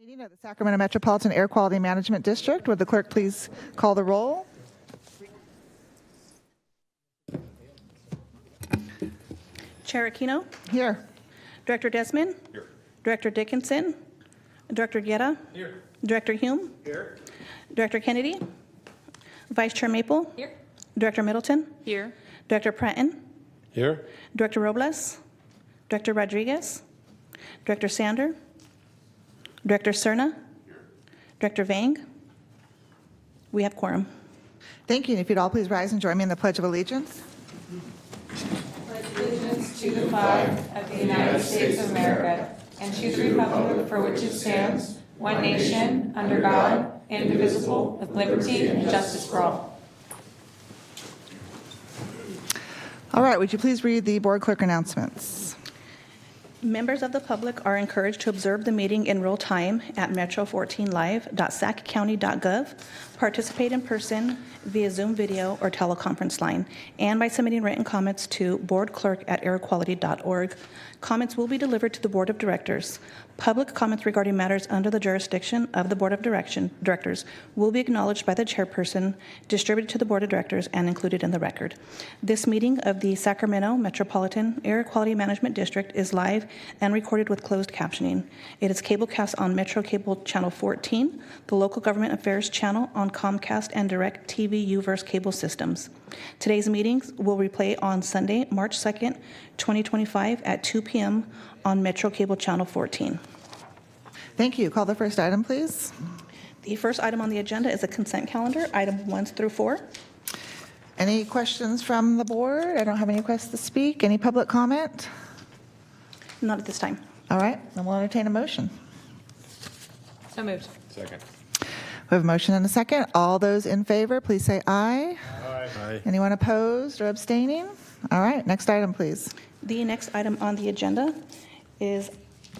Meeting of the Sacramento Metropolitan Air Quality Management District. Would the clerk please call the roll? Chair Aquino, Here. Director Desmond, Here. Director Dickinson, Director Guerra, Here. Director Hume, Here. Director Kennedy, Vice Chair Maple, Here. Director Middleton, Here. Director Pratton, Here. Director Robles, Director Rodriguez, Director Sander, Director Cerna, Director Vang. We have quorum. Thank you. And if you'd all please rise and join me in the Pledge of Allegiance. Allegiance to the flag of the United States of America and to the republic for which it stands, one nation, under God, indivisible, with liberty and justice for all. All right. Would you please read the board clerk announcements? Members of the public are encouraged to observe the meeting in real time at metro14live.saccounty.gov, participate in person via Zoom video or teleconference line, and by submitting written comments to boardclerk@airquality.org. Comments will be delivered to the Board of Directors. Public comments regarding matters under the jurisdiction of the Board of Directors will be acknowledged by the chairperson, distributed to the Board of Directors, and included in the record. This meeting of the Sacramento Metropolitan Air Quality Management District is live and recorded with closed captioning. It is cablecast on Metro Cable Channel 14, the Local Government Affairs Channel on Comcast and Direct TV U-verse cable systems. Today's meetings will replay on Sunday, March 2nd, 2025 at 2 p.m. on Metro Cable Channel 14. Thank you. Call the first item, please. The first item on the agenda is a consent calendar, item 1 through 4. Any questions from the board? I don't have any requests to speak. Any public comment? Not at this time. All right. Then we'll entertain a motion. So moved. Second. We have a motion and a second. All those in favor, please say aye. Aye. Anyone opposed or abstaining? All right. Next item, please. The next item on the agenda is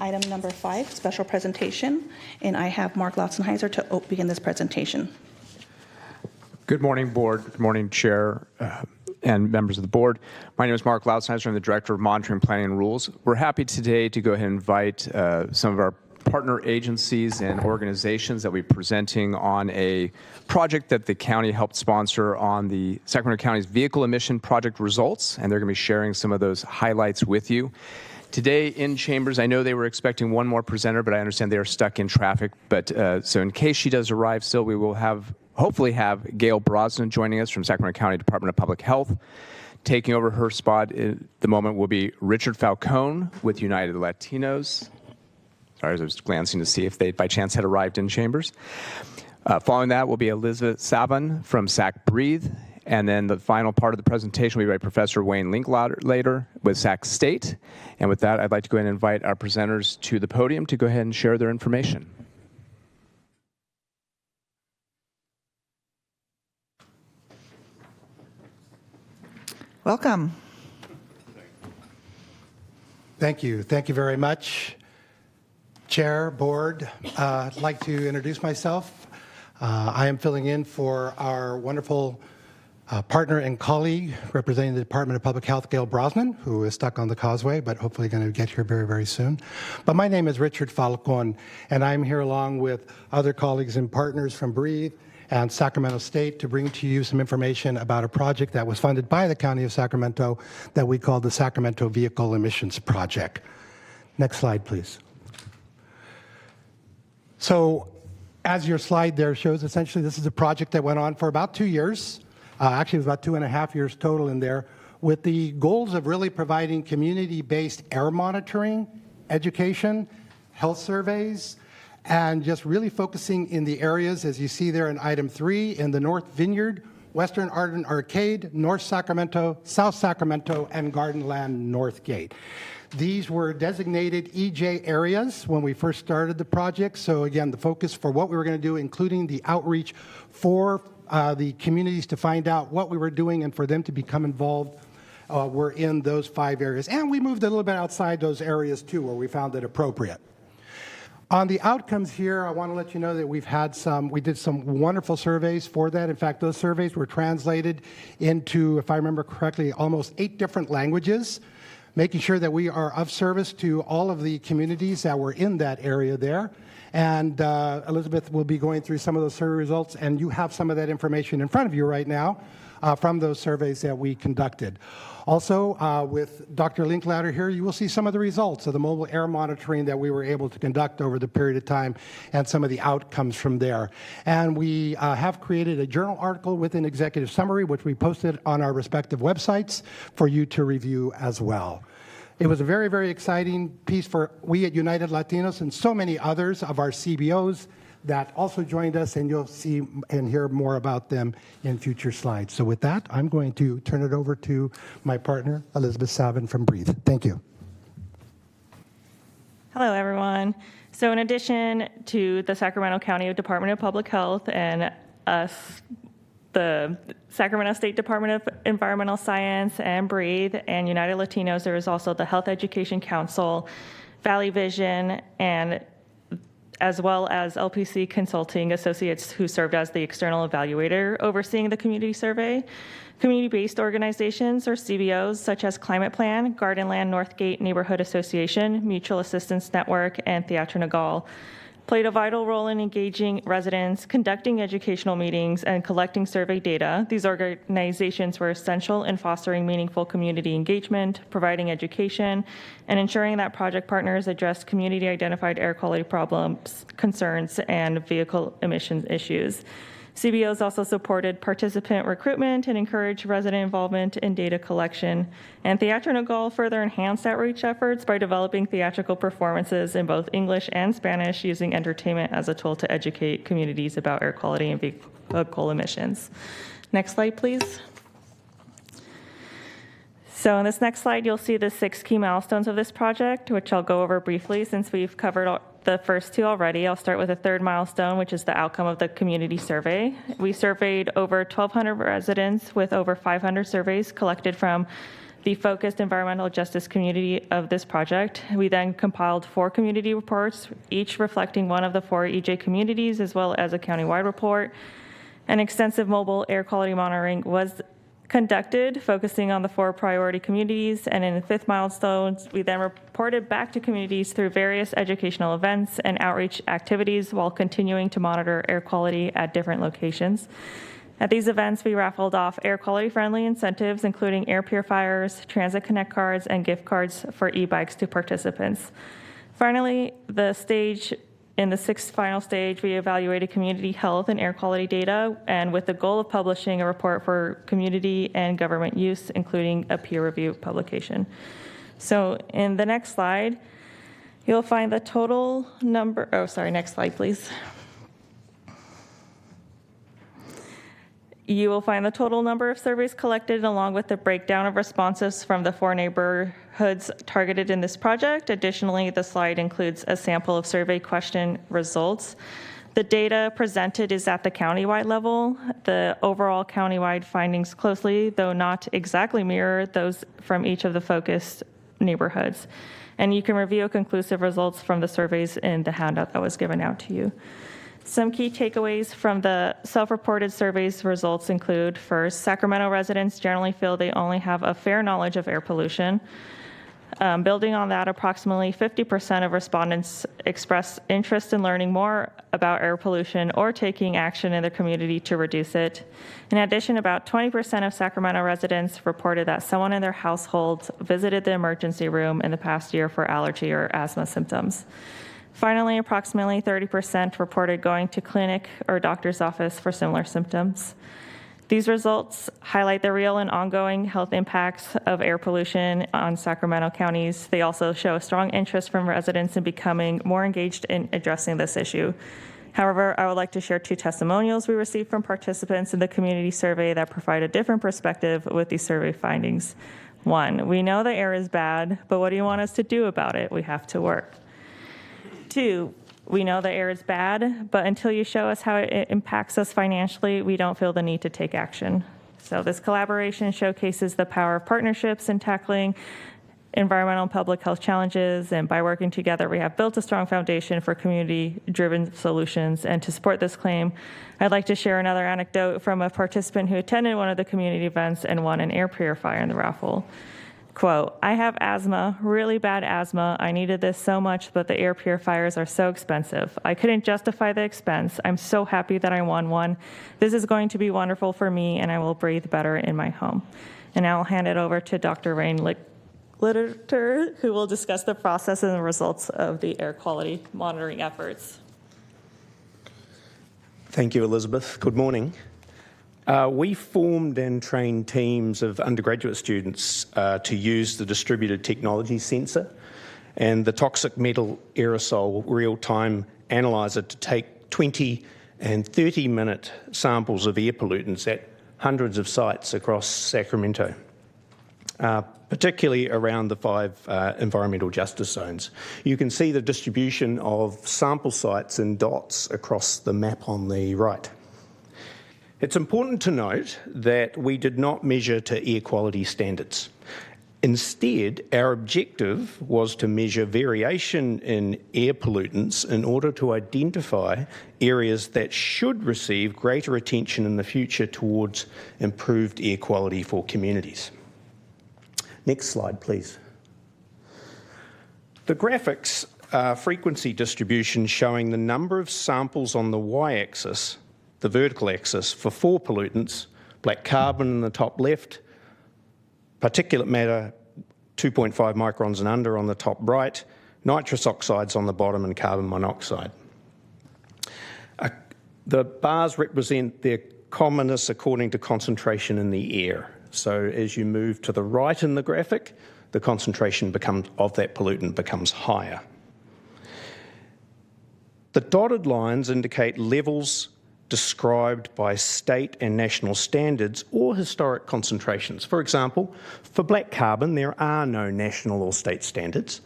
item number 5, special presentation, and I have Mark Lautzenheiser to begin this presentation. Good morning, Board. Good morning, Chair and members of the Board. My name is Mark Lautzenheiser. I'm the Director of Monitoring, Planning, and Rules. We're happy today to go ahead and invite some of our partner agencies and organizations that we're presenting on a project that the county helped sponsor on the Sacramento County's vehicle emission project results, and they're going to be sharing some of those highlights with you. Today in chambers, I know they were expecting one more presenter, but I understand they are stuck in traffic. But so in case she does arrive still, we will hopefully have Gail Brosnan joining us from Sacramento County Department of Public Health. Taking over her spot at the moment will be Richard Falcone with United Latinos. Sorry, I was glancing to see if they by chance had arrived in chambers. Following that will be Elizabeth Savin from Sac Breathe. And then the final part of the presentation will be by Professor Wayne Linklater with Sac State. And with that, I'd like to go ahead and invite our presenters to the podium to go ahead and share their information. Welcome. Thank you. Thank you very much. Chair, Board, I'd like to introduce myself. I am filling in for our wonderful partner and colleague representing the Department of Public Health, Gail Brosnan, who is stuck on the causeway, but hopefully going to get here very, very soon. But my name is Richard Falcone, and I'm here along with other colleagues and partners from Breathe and Sacramento State to bring to you some information about a project that was funded by the County of Sacramento that we call the Sacramento Vehicle Emissions Project. Next slide, please. So as your slide there shows, essentially this is a project that went on for about 2 years. Actually, it was about 2.5 years total in there, with the goals of really providing community-based air monitoring, education, health surveys, and just really focusing in the areas, as you see there in item 3, in the North Vineyard, Western Arden Arcade, North Sacramento, South Sacramento, and Gardenland Northgate. These were designated EJ areas when we first started the project. So again, the focus for what we were going to do, including the outreach for the communities to find out what we were doing and for them to become involved, were in those 5 areas. And we moved a little bit outside those areas too, where we found it appropriate. On the outcomes here, I want to let you know that we did some wonderful surveys for that. In fact, those surveys were translated into, if I remember correctly, almost 8 different languages, making sure that we are of service to all of the communities that were in that area there. And Elizabeth will be going through some of those survey results, and you have some of that information in front of you right now from those surveys that we conducted. Also, with Dr. Linklater here, you will see some of the results of the mobile air monitoring that we were able to conduct over the period of time and some of the outcomes from there. And we have created a journal article with an executive summary, which we posted on our respective websites for you to review as well. It was a very, very exciting piece for we at United Latinos and so many others of our CBOs that also joined us, and you'll see and hear more about them in future slides. So with that, I'm going to turn it over to my partner, Elizabeth Savin from Breathe. Thank you. Hello, everyone. So in addition to the Sacramento County Department of Public Health and us, the Sacramento State Department of Environmental Science and Breathe and United Latinos, there is also the Health Education Council, Valley Vision, and as well as LPC Consulting Associates, who served as the external evaluator overseeing the community survey. Community-based organizations, or CBOs, such as Climate Plan, Gardenland Northgate Neighborhood Association, Mutual Assistance Network, and Theatre Nagal, played a vital role in engaging residents, conducting educational meetings, and collecting survey data. These organizations were essential in fostering meaningful community engagement, providing education, and ensuring that project partners addressed community-identified air quality problems, concerns, and vehicle emissions issues. CBOs also supported participant recruitment and encouraged resident involvement in data collection. And Theatre Nagal further enhanced outreach efforts by developing theatrical performances in both English and Spanish, using entertainment as a tool to educate communities about air quality and vehicle emissions. Next slide, please. So in this next slide, you'll see the 6 key milestones of this project, which I'll go over briefly since we've covered the first 2 already. I'll start with the 3rd milestone, which is the outcome of the community survey. We surveyed over 1,200 residents with over 500 surveys collected from the focused environmental justice community of this project. We then compiled 4 community reports, each reflecting one of the 4 EJ communities, as well as a countywide report. An extensive mobile air quality monitoring was conducted, focusing on the 4 priority communities, and in the 5th milestone, we then reported back to communities through various educational events and outreach activities while continuing to monitor air quality at different locations. At these events, we raffled off air quality friendly incentives, including air purifiers, Transit Connect cards, and gift cards for e-bikes to participants. Finally, in the 6th final stage, we evaluated community health and air quality data, and with the goal of publishing a report for community and government use, including a peer review publication. So in the next slide, you'll find the total number, next slide, please. You will find the total number of surveys collected along with the breakdown of responses from the 4 neighborhoods targeted in this project. Additionally, the slide includes a sample of survey question results. The data presented is at the countywide level. The overall countywide findings closely, though not exactly mirror those from each of the focused neighborhoods. And you can review conclusive results from the surveys in the handout that was given out to you. Some key takeaways from the self-reported surveys results include, first, Sacramento residents generally feel they only have a fair knowledge of air pollution. Building on that, approximately 50% of respondents express interest in learning more about air pollution or taking action in their community to reduce it. In addition, about 20% of Sacramento residents reported that someone in their household visited the emergency room in the past year for allergy or asthma symptoms. Finally, approximately 30% reported going to clinic or doctor's office for similar symptoms. These results highlight the real and ongoing health impacts of air pollution on Sacramento counties. They also show a strong interest from residents in becoming more engaged in addressing this issue. However, I would like to share 2 testimonials we received from participants in the community survey that provide a different perspective with these survey findings. 1, we know the air is bad, but what do you want us to do about it? We have to work. 2, we know the air is bad, but until you show us how it impacts us financially, we don't feel the need to take action. So this collaboration showcases the power of partnerships in tackling environmental and public health challenges, and by working together, we have built a strong foundation for community-driven solutions. And to support this claim, I'd like to share another anecdote from a participant who attended one of the community events and won an air purifier in the raffle. Quote, I have asthma, really bad asthma. I needed this so much, but the air purifiers are so expensive. I couldn't justify the expense. I'm so happy that I won one. This is going to be wonderful for me, and I will breathe better in my home. And now I'll hand it over to Dr. Rain Litter, who will discuss the process and the results of the air quality monitoring efforts. Thank you, Elizabeth. Good morning. We formed and trained teams of undergraduate students to use the distributed technology sensor and the toxic metal aerosol real-time analyzer to take 20 and 30-minute samples of air pollutants at hundreds of sites across Sacramento, particularly around the 5 environmental justice zones. You can see the distribution of sample sites in dots across the map on the right. It's important to note that we did not measure to air quality standards. Instead, our objective was to measure variation in air pollutants in order to identify areas that should receive greater attention in the future towards improved air quality for communities. Next slide, please. The graphics are frequency distribution showing the number of samples on the y-axis, the vertical axis, for 4 pollutants: black carbon in the top left, particulate matter 2.5 microns and under on the top right, nitrous oxides on the bottom, and carbon monoxide. The bars represent their commonness according to concentration in the air. So as you move to the right in the graphic, the concentration of that pollutant becomes higher. The dotted lines indicate levels described by state and national standards or historic concentrations. For example, for black carbon, there are no national or state standards,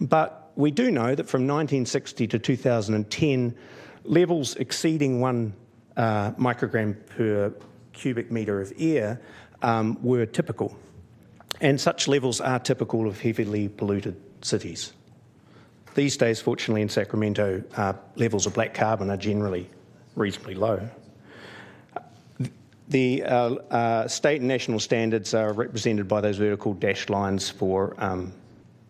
but we do know that from 1960 to 2010, levels exceeding 1 microgram per cubic metre of air were typical, and such levels are typical of heavily polluted cities. These days, fortunately, in Sacramento, levels of black carbon are generally reasonably low. The state and national standards are represented by those vertical dashed lines for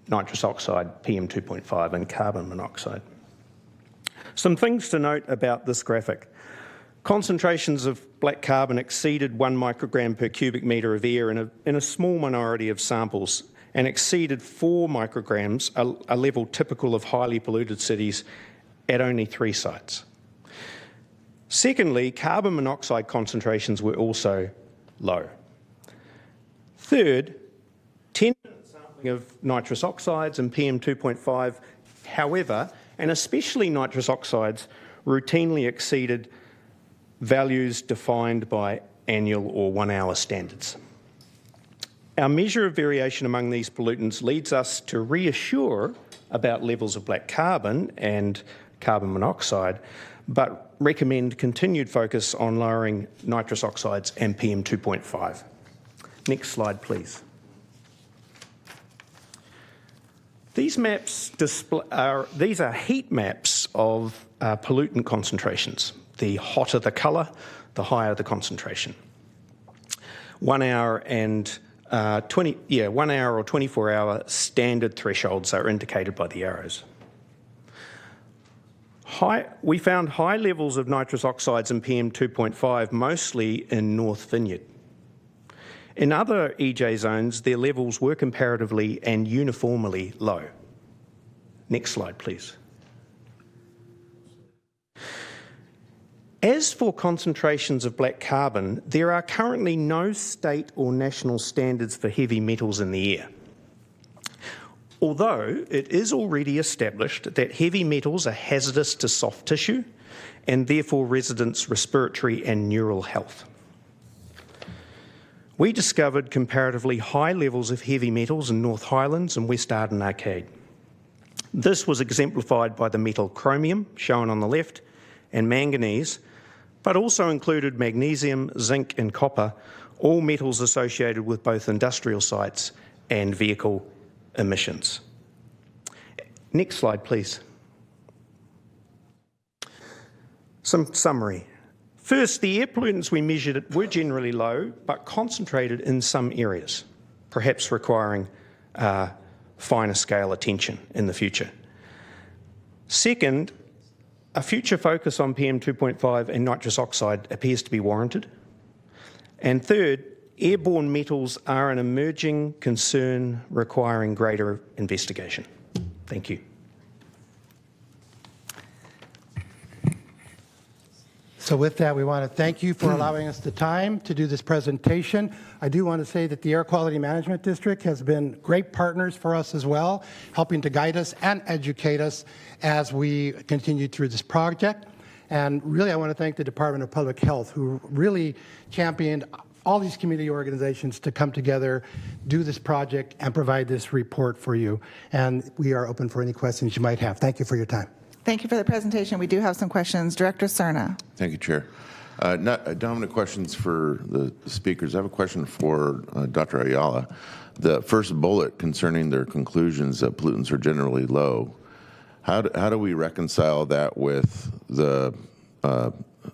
nitrous oxide, PM2.5, and carbon monoxide. Some things to note about this graphic. Concentrations of black carbon exceeded 1 microgram per cubic metre of air in a small minority of samples, and exceeded 4 micrograms, a level typical of highly polluted cities, at only 3 sites. Secondly, carbon monoxide concentrations were also low. Third, 10-minute sampling of nitrous oxides and PM2.5, however, and especially nitrous oxides, routinely exceeded values defined by annual or 1-hour standards. Our measure of variation among these pollutants leads us to reassure about levels of black carbon and carbon monoxide, but recommend continued focus on lowering nitrous oxides and PM2.5. Next slide, please. These are heat maps of pollutant concentrations. The hotter the colour, the higher the concentration. 1 hour and 1 hour or 24-hour standard thresholds are indicated by the arrows. We found high levels of nitrous oxides and PM2.5 mostly in North Vineyard. In other EJ zones, their levels were comparatively and uniformly low. Next slide, please. As for concentrations of black carbon, there are currently no state or national standards for heavy metals in the air. Although it is already established that heavy metals are hazardous to soft tissue and therefore residents' respiratory and neural health. We discovered comparatively high levels of heavy metals in North Highlands and West Arden Arcade. This was exemplified by the metal chromium, shown on the left, and manganese, but also included magnesium, zinc and copper, all metals associated with both industrial sites and vehicle emissions. Next slide, please. Some summary. First, the air pollutants we measured were generally low, but concentrated in some areas, perhaps requiring finer scale attention in the future. Second, a future focus on PM2.5 and nitrous oxide appears to be warranted. And third, airborne metals are an emerging concern requiring greater investigation. Thank you. So with that, we want to thank you for allowing us the time to do this presentation. I do want to say that the Air Quality Management District has been great partners for us as well, helping to guide us and educate us as we continue through this project. And really, I want to thank the Department of Public Health, who really championed all these community organizations to come together, do this project, and provide this report for you. And we are open for any questions you might have. Thank you for your time. Thank you for the presentation. We do have some questions. Director Cerna. Thank you, Chair. Dominant questions for the speakers. I have a question for Dr. Ayala. The first bullet concerning their conclusions that pollutants are generally low, how do we reconcile that with the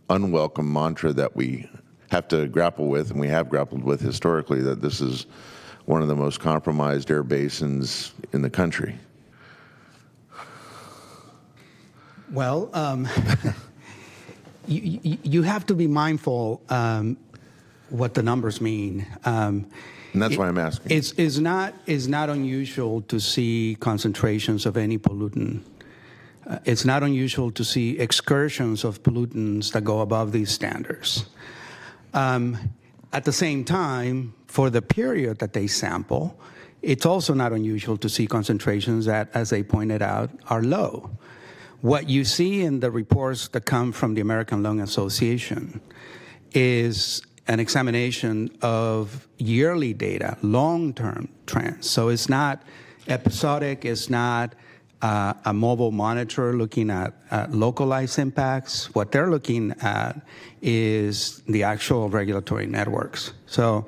unwelcome mantra that we have to grapple with, and we have grappled with historically, that this is one of the most compromised air basins in the country? Well, you have to be mindful what the numbers mean. And that's why I'm asking. It's not unusual to see concentrations of any pollutant. It's not unusual to see excursions of pollutants that go above these standards. At the same time, for the period that they sample, it's also not unusual to see concentrations that, as they pointed out, are low. What you see in the reports that come from the American Lung Association is an examination of yearly data, long-term trends. So it's not episodic, it's not a mobile monitor looking at localized impacts. What they're looking at is the actual regulatory networks. So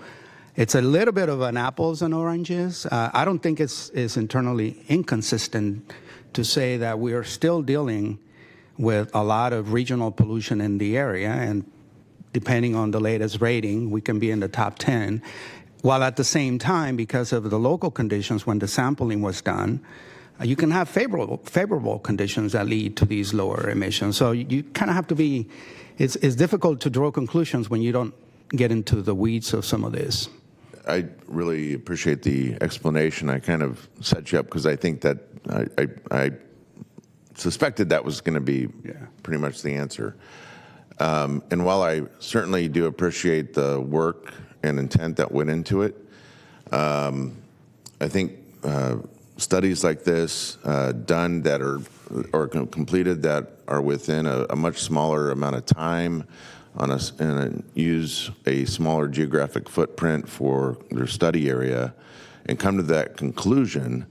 it's a little bit of an apples and oranges. I don't think it's internally inconsistent to say that we are still dealing with a lot of regional pollution in the area, and depending on the latest rating, we can be in the top 10, while at the same time, because of the local conditions when the sampling was done, you can have favorable conditions that lead to these lower emissions. So you kind of have to be, it's difficult to draw conclusions when you don't get into the weeds of some of this. I really appreciate the explanation. I kind of set you up because I think that I suspected that was going to be pretty much the answer. And while I certainly do appreciate the work and intent that went into it, I think studies like this done that are or completed that are within a much smaller amount of time and use a smaller geographic footprint for their study area and come to that conclusion,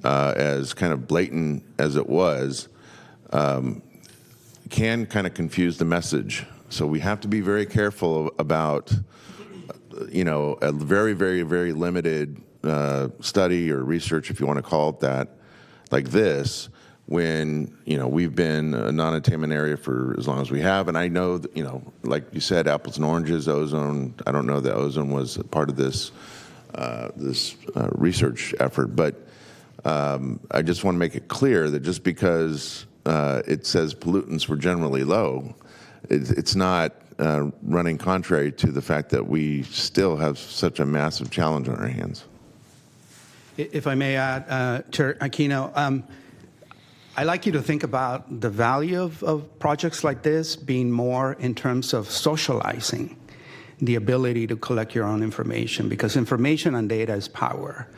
as kind of blatant as it was, can kind of confuse the message. So we have to be very careful about, a very, very, very limited study or research, if you want to call it that, like this, when, we've been a non-attainment area for as long as we have. And I know that, like you said, apples and oranges, ozone, I don't know that ozone was part of this research effort, but I just want to make it clear that just because it says pollutants were generally low, it's not running contrary to the fact that we still have such a massive challenge on our hands. If I may add, Chair Aquino, I like you to think about the value of projects like this being more in terms of socializing the ability to collect your own information, because information and data is power.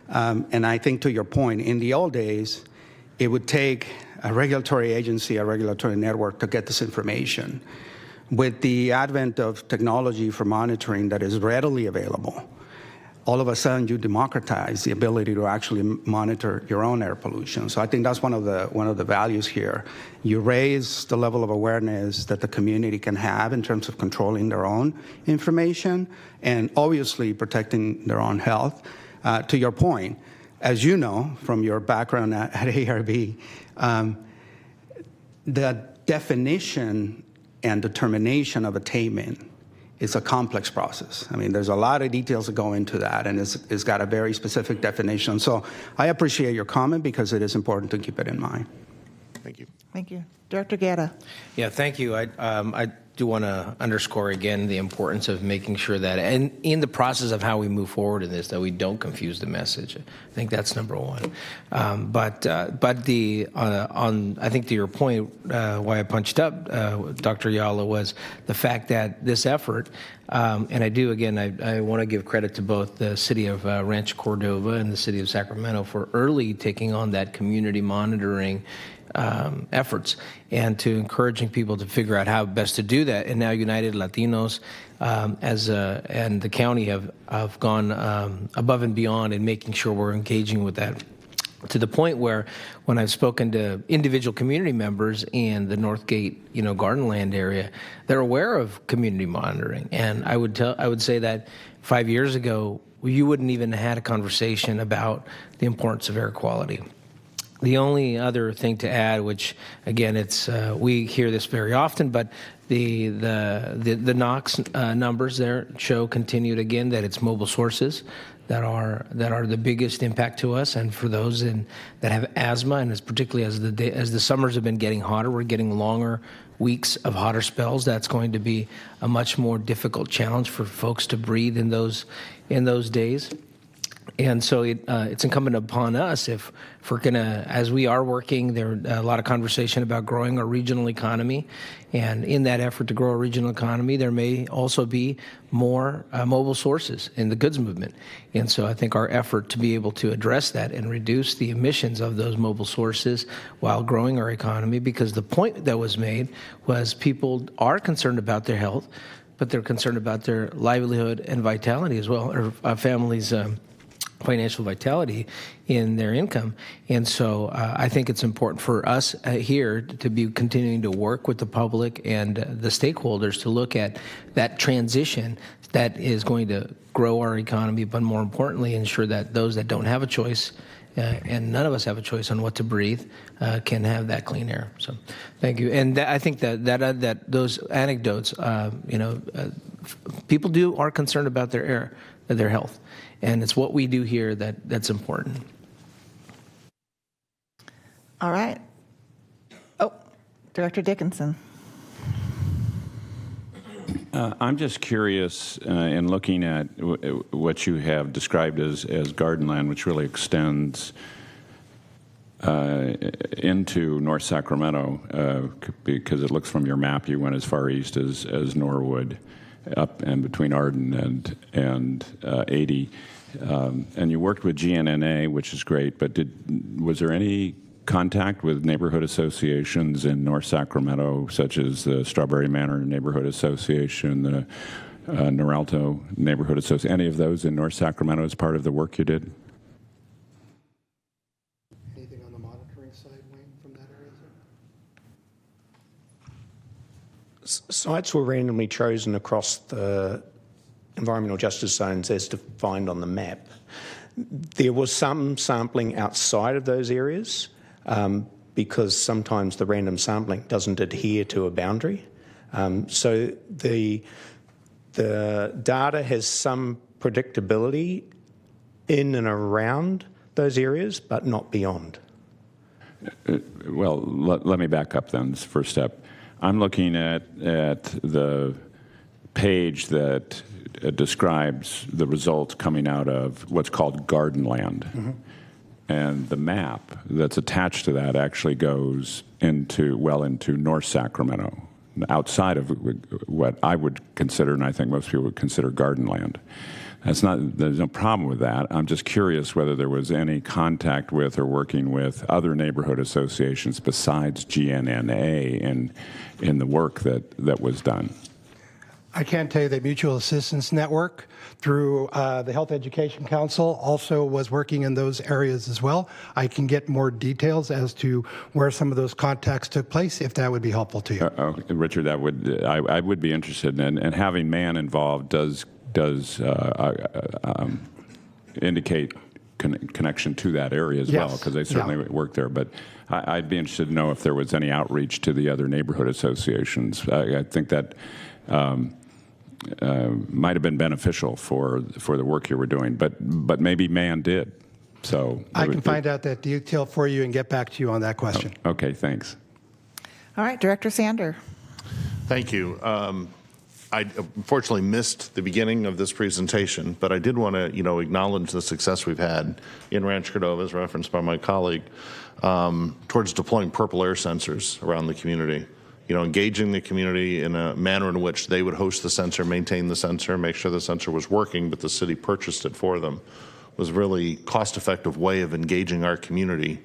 And I think, to your point, in the old days, it would take a regulatory agency, a regulatory network to get this information. With the advent of technology for monitoring that is readily available, all of a sudden you democratize the ability to actually monitor your own air pollution. So I think that's one of the values here. You raise the level of awareness that the community can have in terms of controlling their own information and obviously protecting their own health. To your point, as you know from your background at ARB, the definition and determination of attainment it's a complex process. I mean, there's a lot of details that go into that, and it's got a very specific definition. So I appreciate your comment because it is important to keep it in mind. Thank you. Thank you. Director Guerra. Yeah, thank you. I do want to underscore again the importance of making sure that, and in the process of how we move forward in this, that we don't confuse the message. I think that's number one. But I think to your point, why I punched up Dr. Ayala was the fact that this effort, and I do again, I want to give credit to both the city of Rancho Cordova and the city of Sacramento for early taking on that community monitoring efforts and to encouraging people to figure out how best to do that. And now United Latinos and the county have gone above and beyond in making sure we're engaging with that, to the point where when I've spoken to individual community members in the Northgate, Gardenland area, they're aware of community monitoring. And I would say that 5 years ago, you wouldn't even have had a conversation about the importance of air quality. The only other thing to add, which again, it's we hear this very often, but the NOx numbers there show continued again that it's mobile sources that are the biggest impact to us, and for those that have asthma, and as particularly as the summers have been getting hotter, we're getting longer weeks of hotter spells. That's going to be a much more difficult challenge for folks to breathe in those days. And so it's incumbent upon us, if we're going to, as we are working, there's a lot of conversation about growing our regional economy. And in that effort to grow our regional economy, there may also be more mobile sources in the goods movement. And so I think our effort to be able to address that and reduce the emissions of those mobile sources while growing our economy, because the point that was made was people are concerned about their health, but they're concerned about their livelihood and vitality as well, or families' financial vitality in their income. And so I think it's important for us here to be continuing to work with the public and the stakeholders to look at that transition that is going to grow our economy, but more importantly, ensure that those that don't have a choice, and none of us have a choice on what to breathe, can have that clean air. So thank you. And I think that those anecdotes, people are concerned about their air, their health. And it's what we do here that's important. All right. Oh, Director Dickinson. I'm just curious, in looking at what you have described as Gardenland, which really extends into North Sacramento, because it looks from your map you went as far east as Norwood, up and between Arden and 80. And you worked with GNNA, which is great, but was there any contact with neighborhood associations in North Sacramento, such as the Strawberry Manor Neighborhood Association, the Noralto Neighborhood Association, any of those in North Sacramento as part of the work you did? Anything on the monitoring side, Wayne, from that area? Sites were randomly chosen across the environmental justice zones as defined on the map. There was some sampling outside of those areas because sometimes the random sampling doesn't adhere to a boundary. So the data has some predictability in and around those areas, but not beyond. Well, let me back up then, this first step. I'm looking at the page that describes the results coming out of what's called Gardenland. Mm-hmm. And the map that's attached to that actually goes into North Sacramento, outside of what I would consider, and I think most people would consider, Gardenland. There's no problem with that. I'm just curious whether there was any contact with or working with other neighborhood associations besides GNNA in the work that was done. I can tell you that Mutual Assistance Network through the Health Education Council also was working in those areas as well. I can get more details as to where some of those contacts took place, if that would be helpful to you. Richard, I would be interested in, and having man involved does indicate connection to that area as well, because they certainly work there. But I'd be interested to know if there was any outreach to the other neighborhood associations. I think that might have been beneficial for the work you were doing, but maybe man did. So I can find out that detail for you and get back to you on that question. Okay, thanks. All right, Director Sander. Thank you. I unfortunately missed the beginning of this presentation, but I did want to, acknowledge the success we've had in Rancho Cordova, as referenced by my colleague, towards deploying purple air sensors around the community. Engaging the community in a manner in which they would host the sensor, maintain the sensor, make sure the sensor was working, but the city purchased it for them, was really cost-effective way of engaging our community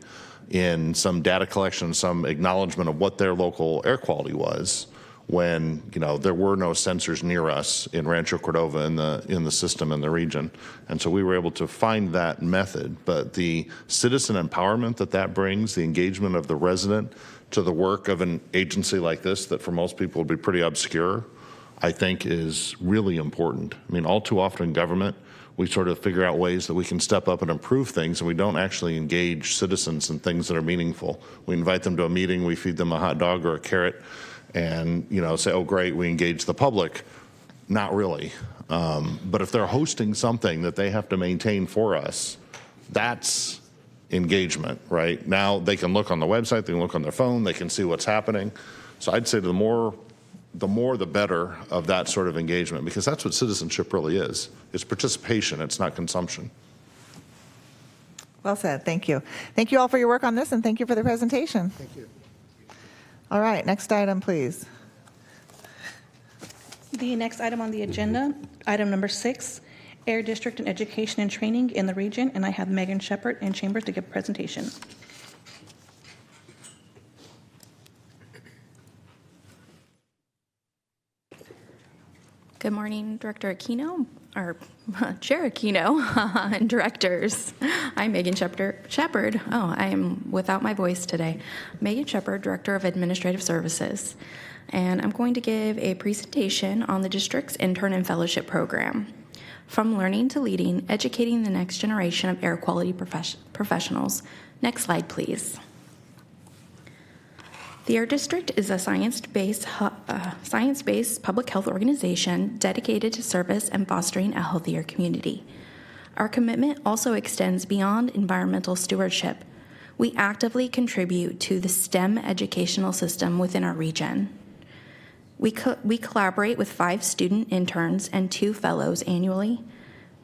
in some data collection, some acknowledgement of what their local air quality was, when there were no sensors near us in Rancho Cordova in the system in the region. And so we were able to find that method. But the citizen empowerment that brings, the engagement of the resident to the work of an agency like this that for most people would be pretty obscure, I think is really important. I mean, all too often in government, we sort of figure out ways that we can step up and improve things, and we don't actually engage citizens in things that are meaningful. We invite them to a meeting, we feed them a hot dog or a carrot, and say, oh great, we engage the public. Not really. But if they're hosting something that they have to maintain for us, that's engagement, right? Now they can look on the website, they can look on their phone, they can see what's happening. So I'd say the more the better of that sort of engagement, because that's what citizenship really is. It's participation, it's not consumption. Well said. Thank you. Thank you all for your work on this, and thank you for the presentation. Thank you. All right, next item, please. The next item on the agenda, item number 6, Air District and Education and Training in the Region, and I have Megan Shepard in Chambers to give a presentation. Good morning, Director Aquino, or Chair Aquino, and directors. I'm Megan Shepard. Oh, I am without my voice today. Megan Shepard, Director of Administrative Services. And I'm going to give a presentation on the district's intern and fellowship program. From learning to leading, educating the next generation of air quality professionals. Next slide, please. The Air District is a science-based public health organization dedicated to service and fostering a healthier community. Our commitment also extends beyond environmental stewardship. We actively contribute to the STEM educational system within our region. We collaborate with 5 student interns and 2 fellows annually.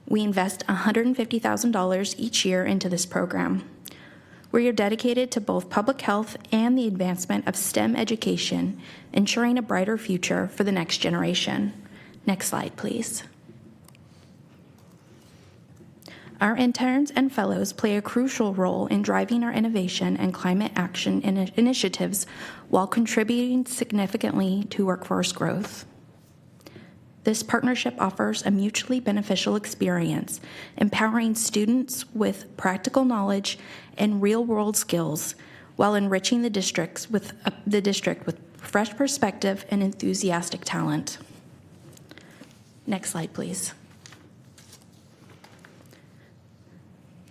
We invest $150,000 each year into this program. We are dedicated to both public health and the advancement of STEM education, ensuring a brighter future for the next generation. Next slide, please. Our interns and fellows play a crucial role in driving our innovation and climate action initiatives while contributing significantly to workforce growth. This partnership offers a mutually beneficial experience, empowering students with practical knowledge and real-world skills while enriching the district with fresh perspective and enthusiastic talent. Next slide, please.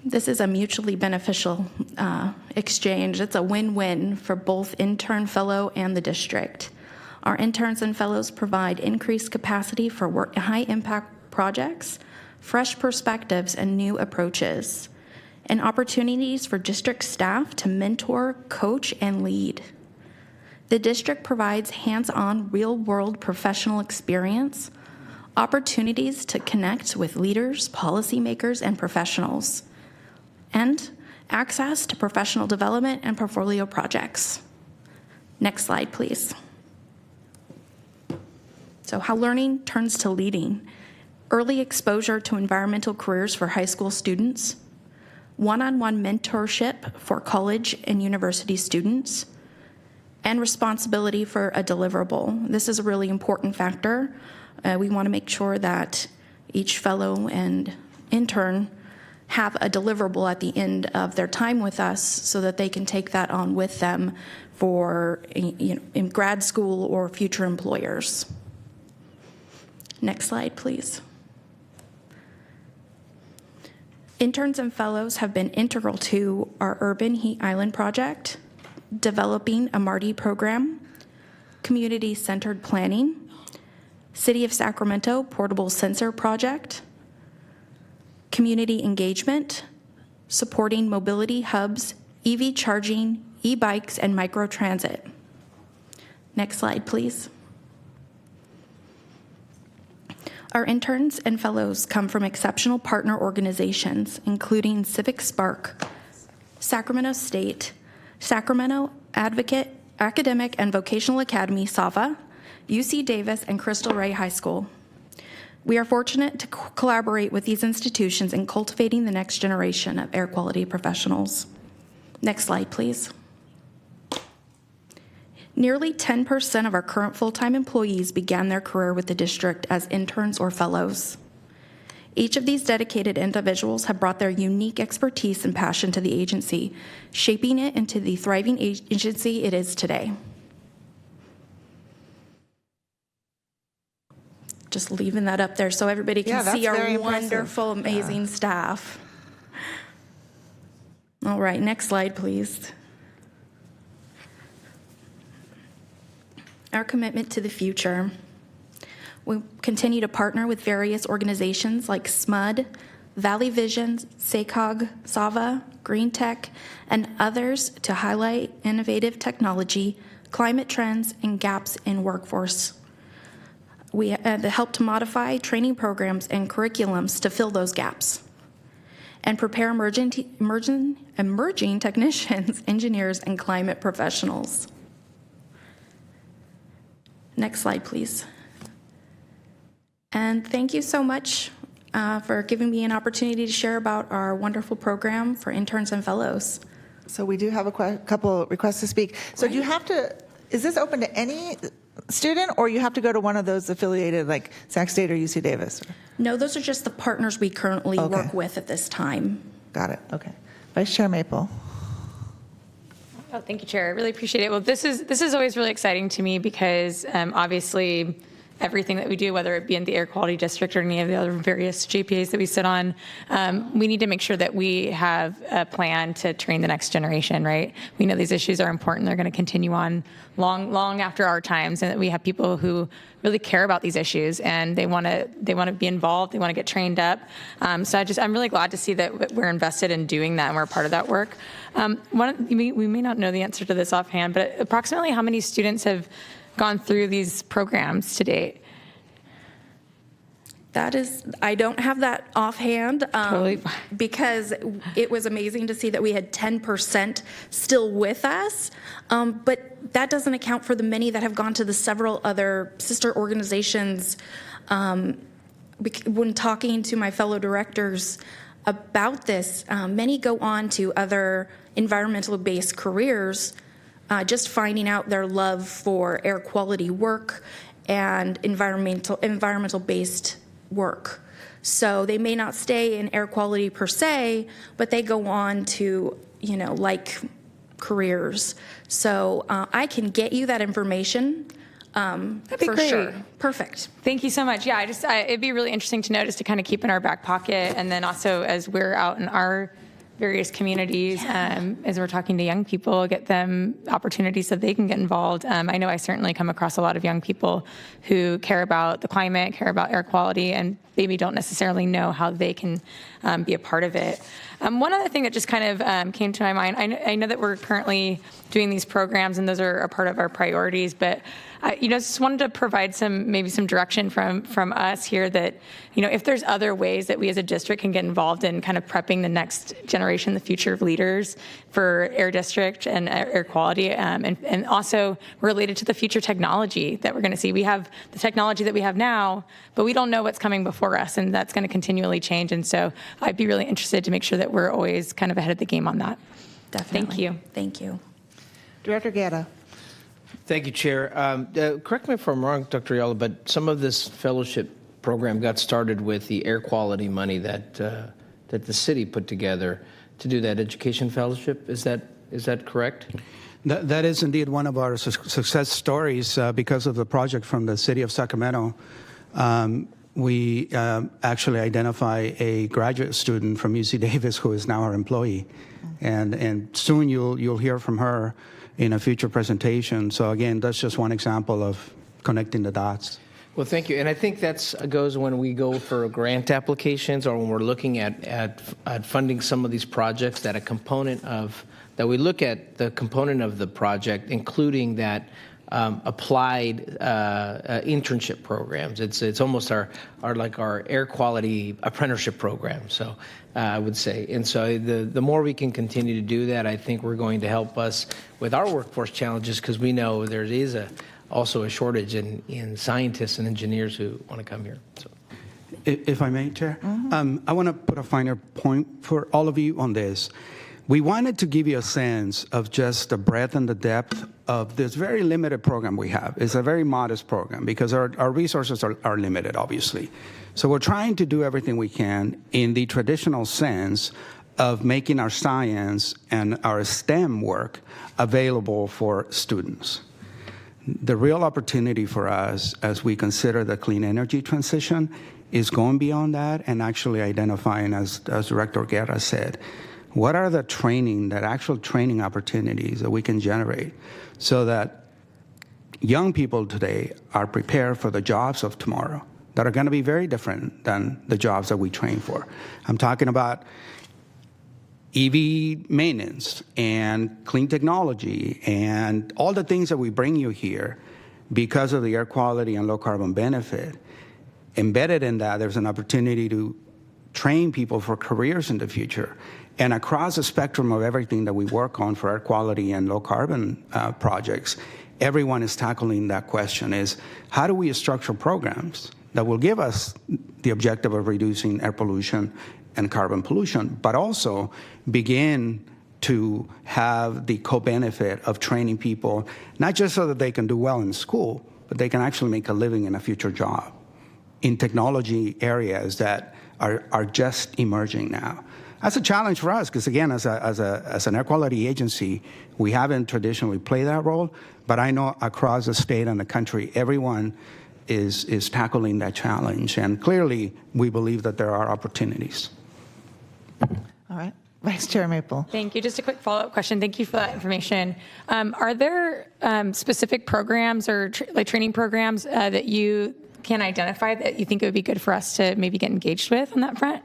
This is a mutually beneficial exchange. It's a win-win for both intern, fellow, and the district. Our interns and fellows provide increased capacity for high-impact projects, fresh perspectives, and new approaches, and opportunities for district staff to mentor, coach, and lead. The district provides hands-on, real-world professional experience, opportunities to connect with leaders, policymakers, and professionals, and access to professional development and portfolio projects. Next slide, please. So how learning turns to leading. Early exposure to environmental careers for high school students, one-on-one mentorship for college and university students, and responsibility for a deliverable. This is a really important factor. We want to make sure that each fellow and intern have a deliverable at the end of their time with us so that they can take that on with them for in grad school or future employers. Next slide, please. Interns and fellows have been integral to our Urban Heat Island project, developing a MARTI program, community-centered planning, City of Sacramento Portable Sensor Project, community engagement, supporting mobility hubs, EV charging, e-bikes, and microtransit. Next slide, please. Our interns and fellows come from exceptional partner organizations, including Civic Spark, Sacramento State, Sacramento Academic and Vocational Academy, SAVA, UC Davis, and Crystal Ray High School. We are fortunate to collaborate with these institutions in cultivating the next generation of air quality professionals. Next slide, please. Nearly 10% of our current full-time employees began their career with the district as interns or fellows. Each of these dedicated individuals have brought their unique expertise and passion to the agency, shaping it into the thriving agency it is today. Just leaving that up there so everybody can see our wonderful, amazing staff. All right, next slide, please. Our commitment to the future. We continue to partner with various organizations like SMUD, Valley Vision, SACOG, SAVA, Green Tech, and others to highlight innovative technology, climate trends, and gaps in workforce. We help to modify training programs and curriculums to fill those gaps and prepare emerging technicians, engineers, and climate professionals. Next slide, please. And thank you so much for giving me an opportunity to share about our wonderful program for interns and fellows. So we do have a couple requests to speak. So do you have to, is this open to any student, or you have to go to one of those affiliated like Sac State or UC Davis? No, those are just the partners we currently work with at this time. Got it. Okay. Vice Chair Maple. Oh, thank you, Chair. I really appreciate it. Well, this is always really exciting to me because obviously everything that we do, whether it be in the air quality district or any of the other various GPAs that we sit on, we need to make sure that we have a plan to train the next generation, right? We know these issues are important. They're going to continue on long after our times, and that we have people who really care about these issues and they want to be involved. They want to get trained up. So I'm really glad to see that we're invested in doing that and we're a part of that work. We may not know the answer to this offhand, but approximately how many students have gone through these programs to date? I don't have that offhand Totally. Because it was amazing to see that we had 10% still with us, but that doesn't account for the many that have gone to the several other sister organizations. When talking to my fellow directors about this, many go on to other environmental-based careers, just finding out their love for air quality work and environmental-based work. So they may not stay in air quality per se, but they go on to, like careers. So I can get you that information. That'd be for great. sure. Perfect. Thank you so much. Yeah, it'd be really interesting to know, just to kind of keep in our back pocket, and then also as we're out in our various communities, as we're talking to young people, get them opportunities so they can get involved. I know I certainly come across a lot of young people who care about the climate, care about air quality, and maybe don't necessarily know how they can be a part of it. One other thing that just kind of came to my mind, I know that we're currently doing these programs and those are a part of our priorities, but just wanted to provide some direction from us here that, if there's other ways that we as a district can get involved in kind of prepping the next generation, the future of leaders for air district and air quality, and also related to the future technology that we're going to see. We have the technology that we have now, but we don't know what's coming before us, and that's going to continually change. And so I'd be really interested to make sure that we're always kind of ahead of the game on that. Definitely. Thank you. Thank you. Director Guerra. Thank you, Chair. Correct me if I'm wrong, Dr. Ayala, but some of this fellowship program got started with the air quality money that the city put together to do that education fellowship. Is that correct? That is indeed one of our success stories because of the project from the city of Sacramento. We actually identify a graduate student from UC Davis who is now our employee, and soon you'll hear from her in a future presentation. So again, that's just one example of connecting the dots. Well, thank you. And I think that goes when we go for grant applications or when we're looking at funding some of these projects, that we look at the component of the project, including that applied internship programs. It's almost our air quality apprenticeship program. So I would say, and so the more we can continue to do that, I think we're going to help us with our workforce challenges, because we know there is also a shortage in scientists and engineers who want to come here. So. If I may, Chair, I want to put a finer point for all of you on this. We wanted to give you a sense of just the breadth and the depth of this very limited program we have. It's a very modest program because our resources are limited, obviously. So we're trying to do everything we can in the traditional sense of making our science and our STEM work available for students. The real opportunity for us as we consider the clean energy transition is going beyond that and actually identifying, as Director Guerra said, what are the actual training opportunities that we can generate so that young people today are prepared for the jobs of tomorrow that are going to be very different than the jobs that we train for. I'm talking about EV maintenance and clean technology and all the things that we bring you here because of the air quality and low carbon benefit. Embedded in that, there's an opportunity to train people for careers in the future. And across the spectrum of everything that we work on for air quality and low carbon projects, everyone is tackling that question is, how do we structure programs that will give us the objective of reducing air pollution and carbon pollution, but also begin to have the co-benefit of training people, not just so that they can do well in school, but they can actually make a living in a future job in technology areas that are just emerging now. That's a challenge for us because, again, as an air quality agency, we haven't traditionally played that role, but I know across the state and the country, everyone is tackling that challenge, and clearly we believe that there are opportunities. All right. Vice Chair Maple. Thank you. Just a quick follow-up question. Thank you for that information. Are there specific programs or training programs that you can identify that you think it would be good for us to maybe get engaged with on that front?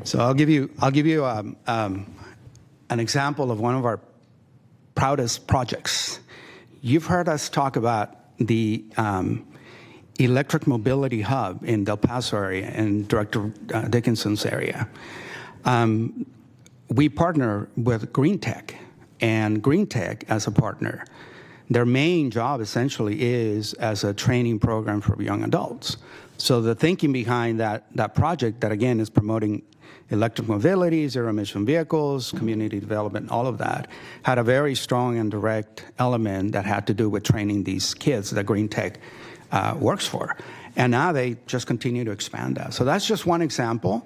So I'll give you an example of one of our proudest projects. You've heard us talk about the electric mobility hub in Del Paso area and Director Dickinson's area. We partner with Green Tech, and Green Tech as a partner, their main job essentially is as a training program for young adults. So the thinking behind that project that, again, is promoting electric mobility, zero-emission vehicles, community development, all of that, had a very strong and direct element that had to do with training these kids that Green Tech works for. And now they just continue to expand that. So that's just one example.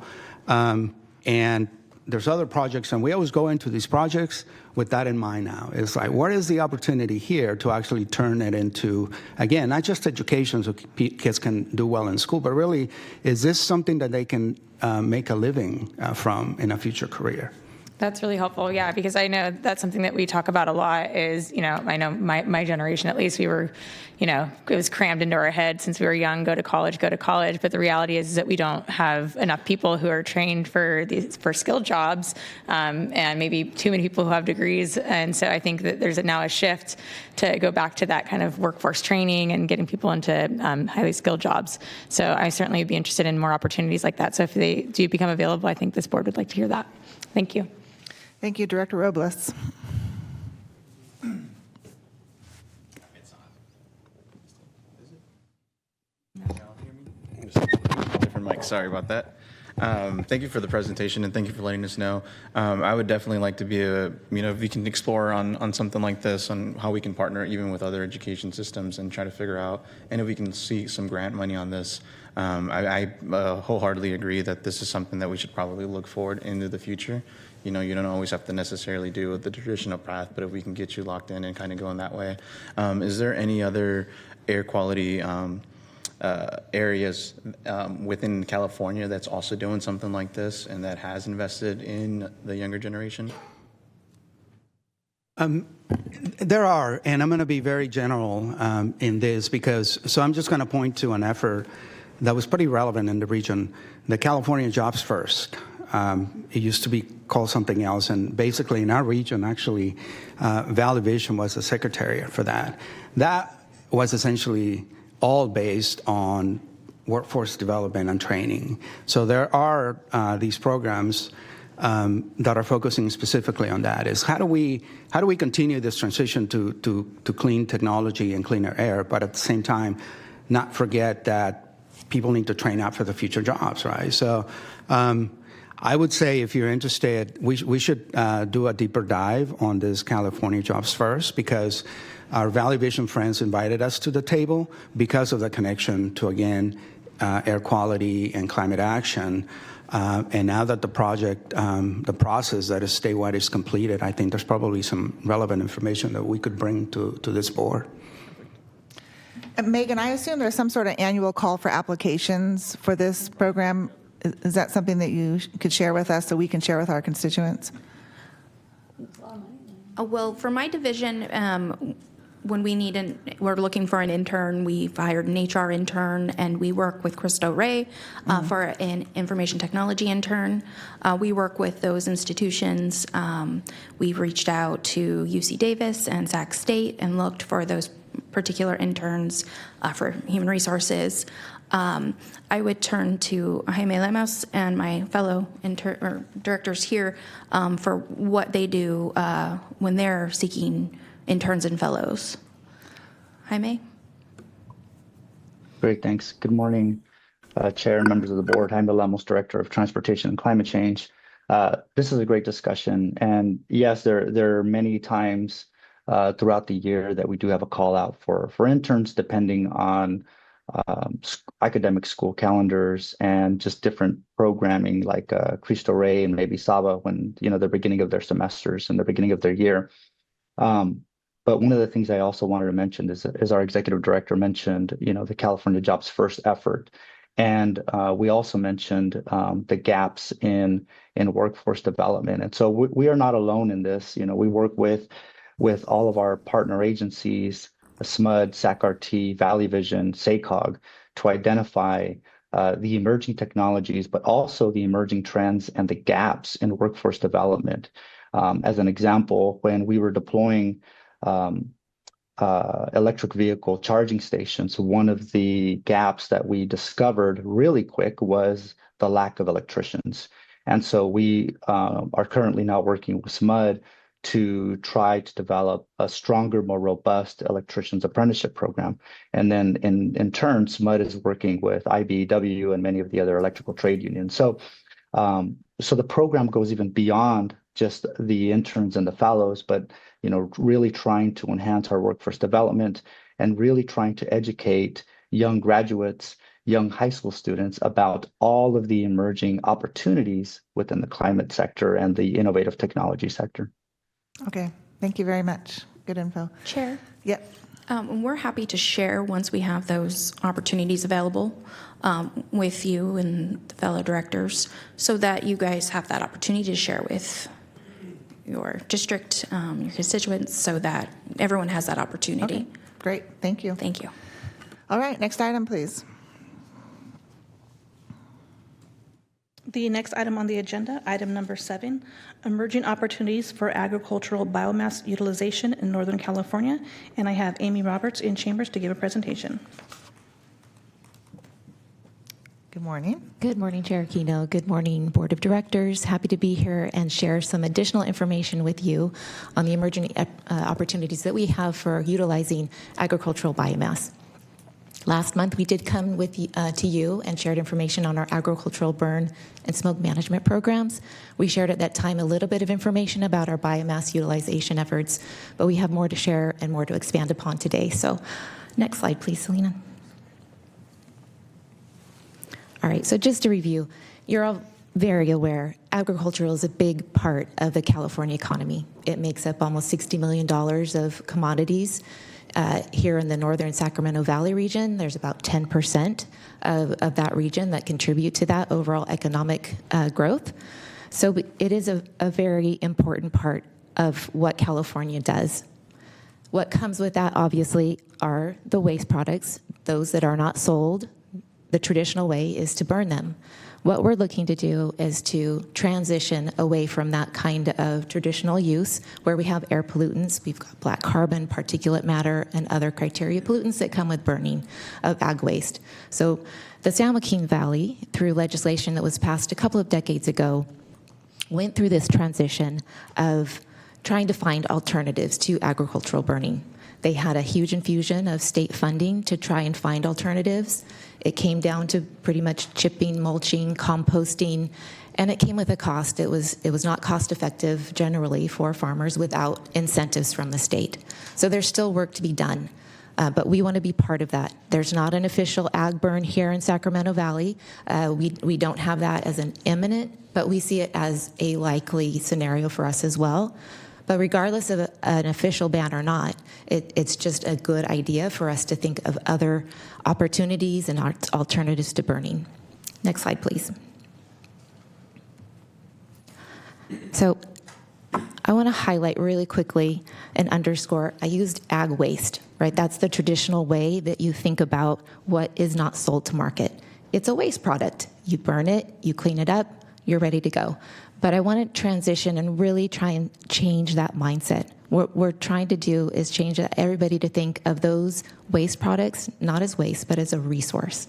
And there's other projects, and we always go into these projects with that in mind now. It's like, what is the opportunity here to actually turn it into, again, not just education so kids can do well in school, but really, is this something that they can make a living from in a future career? That's really helpful, yeah, because I know that's something that we talk about a lot is, I know my generation, at least, we were, it was crammed into our head since we were young, go to college. But the reality is that we don't have enough people who are trained for skilled jobs, and maybe too many people who have degrees. And so I think that there's now a shift to go back to that kind of workforce training and getting people into highly skilled jobs. So I certainly would be interested in more opportunities like that. So if they do become available, I think this board would like to hear that. Thank you. Thank you, Director Robles. Different mic, sorry about that. Thank you for the presentation and thank you for letting us know. I would definitely like to be if we can explore on something like this, on how we can partner even with other education systems and try to figure out, and if we can see some grant money on this. I wholeheartedly agree that this is something that we should probably look forward into the future. You don't always have to necessarily do the traditional path, but if we can get you locked in and kind of going that way. Is there any other air quality areas within California that's also doing something like this and that has invested in the younger generation? There are, and I'm going to be very general in this so I'm just going to point to an effort that was pretty relevant in the region, the California Jobs First. It used to be called something else, and basically in our region, actually, Valley Vision was the secretariat for that. That was essentially all based on workforce development and training. So there are these programs that are focusing specifically on that. Is how do we continue this transition to clean technology and cleaner air, but at the same time, not forget that people need to train out for the future jobs, right? So I would say if you're interested, we should do a deeper dive on this California Jobs First, because our Valley Vision friends invited us to the table because of the connection to, again, air quality and climate action. And now that the project, the process that is statewide is completed, I think there's probably some relevant information that we could bring to this board. Megan, I assume there's some sort of annual call for applications for this program. Is that something that you could share with us so we can share with our constituents? Well, for my division, when we're looking for an intern, we've hired an HR intern, and we work with Cristo Ray for an information technology intern. We work with those institutions. We've reached out to UC Davis and Sac State and looked for those particular interns for human resources. I would turn to Jaime Lemos and my fellow directors here for what they do when they're seeking interns and fellows. Jaime? Great, thanks. Good morning, Chair and members of the board. Jaime Lemos, Director of Transportation and Climate Change. This is a great discussion. And yes, there are many times throughout the year that we do have a call out for interns, depending on academic school calendars and just different programming like Cristo Rey and maybe Saba when they're beginning of their semesters and the beginning of their year. But one of the things I also wanted to mention is our executive director mentioned, the California Jobs First effort. And we also mentioned the gaps in workforce development. And so we are not alone in this. We work with all of our partner agencies, SMUD, SACRT, Valley Vision, SACOG, to identify the emerging technologies, but also the emerging trends and the gaps in workforce development. As an example, when we were deploying electric vehicle charging stations, one of the gaps that we discovered really quick was the lack of electricians. And so we are currently now working with SMUD to try to develop a stronger, more robust electrician's apprenticeship program. And then in turn, SMUD is working with IBEW and many of the other electrical trade unions. So the program goes even beyond just the interns and the fellows, but really trying to enhance our workforce development and really trying to educate young graduates, young high school students about all of the emerging opportunities within the climate sector and the innovative technology sector. Okay, thank you very much. Good info. Chair? Yep. We're happy to share once we have those opportunities available with you and the fellow directors so that you guys have that opportunity to share with your district, your constituents, so that everyone has that opportunity. Okay, great. Thank you. Thank you. All right, next item, please. The next item on the agenda, item number 7, emerging opportunities for agricultural biomass utilization in Northern California. And I have Amy Roberts in chambers to give a presentation. Good morning. Good morning, Chair Aquino. Good morning, Board of Directors. Happy to be here and share some additional information with you on the emerging opportunities that we have for utilizing agricultural biomass. Last month, we did come to you and shared information on our agricultural burn and smoke management programs. We shared at that time a little bit of information about our biomass utilization efforts, but we have more to share and more to expand upon today. So next slide, please, Selena. All right, so just to review, you're all very aware agriculture is a big part of the California economy. It makes up almost $60 million of commodities. Here in the northern Sacramento Valley region, there's about 10% of that region that contribute to that overall economic growth. So it is a very important part of what California does. What comes with that, obviously, are the waste products. Those that are not sold, the traditional way is to burn them. What we're looking to do is to transition away from that kind of traditional use where we have air pollutants. We've got black carbon, particulate matter, and other criteria pollutants that come with burning of ag waste. So the San Joaquin Valley, through legislation that was passed a couple of decades ago, went through this transition of trying to find alternatives to agricultural burning. They had a huge infusion of state funding to try and find alternatives. It came down to pretty much chipping, mulching, composting, and it came with a cost. It was not cost effective generally for farmers without incentives from the state. So there's still work to be done, but we want to be part of that. There's not an official ag burn here in Sacramento Valley. We don't have that as an imminent, but we see it as a likely scenario for us as well. But regardless of an official ban or not, it's just a good idea for us to think of other opportunities and alternatives to burning. Next slide, please. So I want to highlight really quickly and underscore, I used ag waste, right? That's the traditional way that you think about what is not sold to market. It's a waste product. You burn it, you clean it up, you're ready to go. But I want to transition and really try and change that mindset. What we're trying to do is change everybody to think of those waste products not as waste, but as a resource,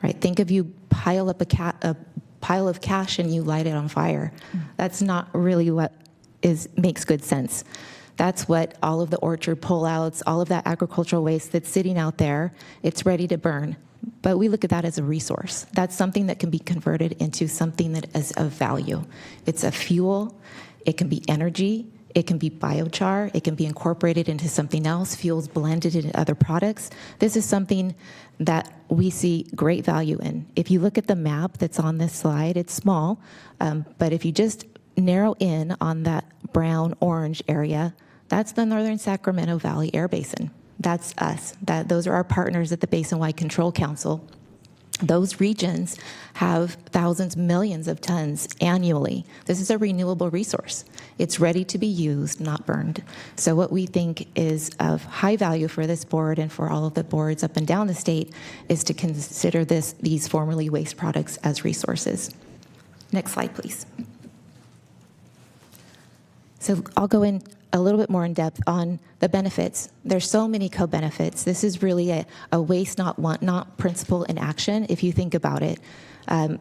right? Think of you pile up a pile of cash and you light it on fire. That's not really what makes good sense. That's what all of the orchard pullouts, all of that agricultural waste that's sitting out there, it's ready to burn. But we look at that as a resource. That's something that can be converted into something that is of value. It's a fuel, it can be energy, it can be biochar, it can be incorporated into something else, fuels blended into other products. This is something that we see great value in. If you look at the map that's on this slide, it's small, but if you just narrow in on that brown-orange area, that's the Northern Sacramento Valley Air Basin. That's us. Those are our partners at the Basin-Wide Control Council. Those regions have thousands, millions of tons annually. This is a renewable resource. It's ready to be used, not burned. So what we think is of high value for this board and for all of the boards up and down the state is to consider these formerly waste products as resources. Next slide, please. So I'll go in a little bit more in depth on the benefits. There's so many co-benefits. This is really a waste not want not principle in action if you think about it.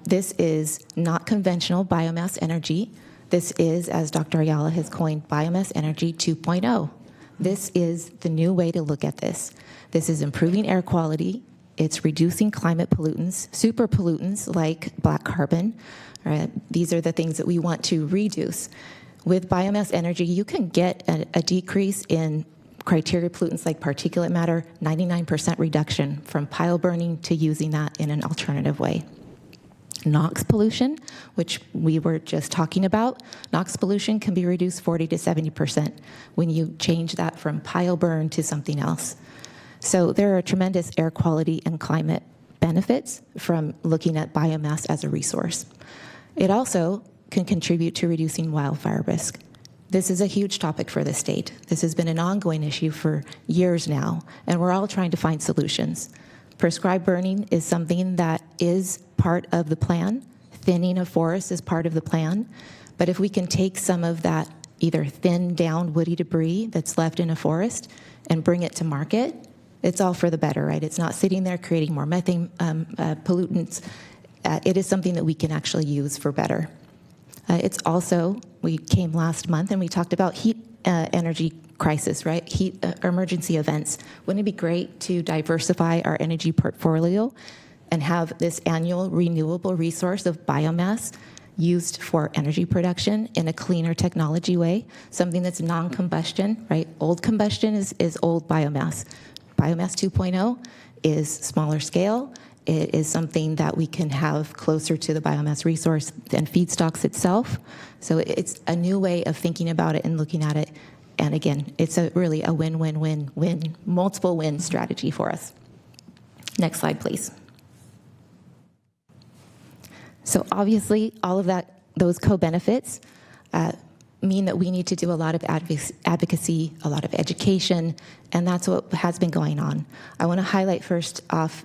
This is not conventional biomass energy. This is, as Dr. Ayala has coined, biomass energy 2.0. This is the new way to look at this. This is improving air quality. It's reducing climate pollutants, super pollutants like black carbon. Right? These are the things that we want to reduce. With biomass energy, you can get a decrease in criteria pollutants like particulate matter, 99% reduction from pile burning to using that in an alternative way. NOx pollution, which we were just talking about, NOx pollution can be reduced 40 to 70% when you change that from pile burn to something else. So there are tremendous air quality and climate benefits from looking at biomass as a resource. It also can contribute to reducing wildfire risk. This is a huge topic for the state. This has been an ongoing issue for years now, and we're all trying to find solutions. Prescribed burning is something that is part of the plan. Thinning of forests is part of the plan. But if we can take some of that either thinned down woody debris that's left in a forest and bring it to market, it's all for the better, right? It's not sitting there creating more methane pollutants. It is something that we can actually use for better. It's also, we came last month and we talked about heat energy crisis, right? Heat emergency events. Wouldn't it be great to diversify our energy portfolio and have this annual renewable resource of biomass used for energy production in a cleaner technology way, something that's non-combustion, right? Old combustion is old biomass. Biomass 2.0 is smaller scale. It is something that we can have closer to the biomass resource than feedstocks itself. So it's a new way of thinking about it and looking at it. And again, it's really a win-win-win-win, multiple win strategy for us. Next slide, please. So obviously, all of those co-benefits mean that we need to do a lot of advocacy, a lot of education, and that's what has been going on. I want to highlight first off,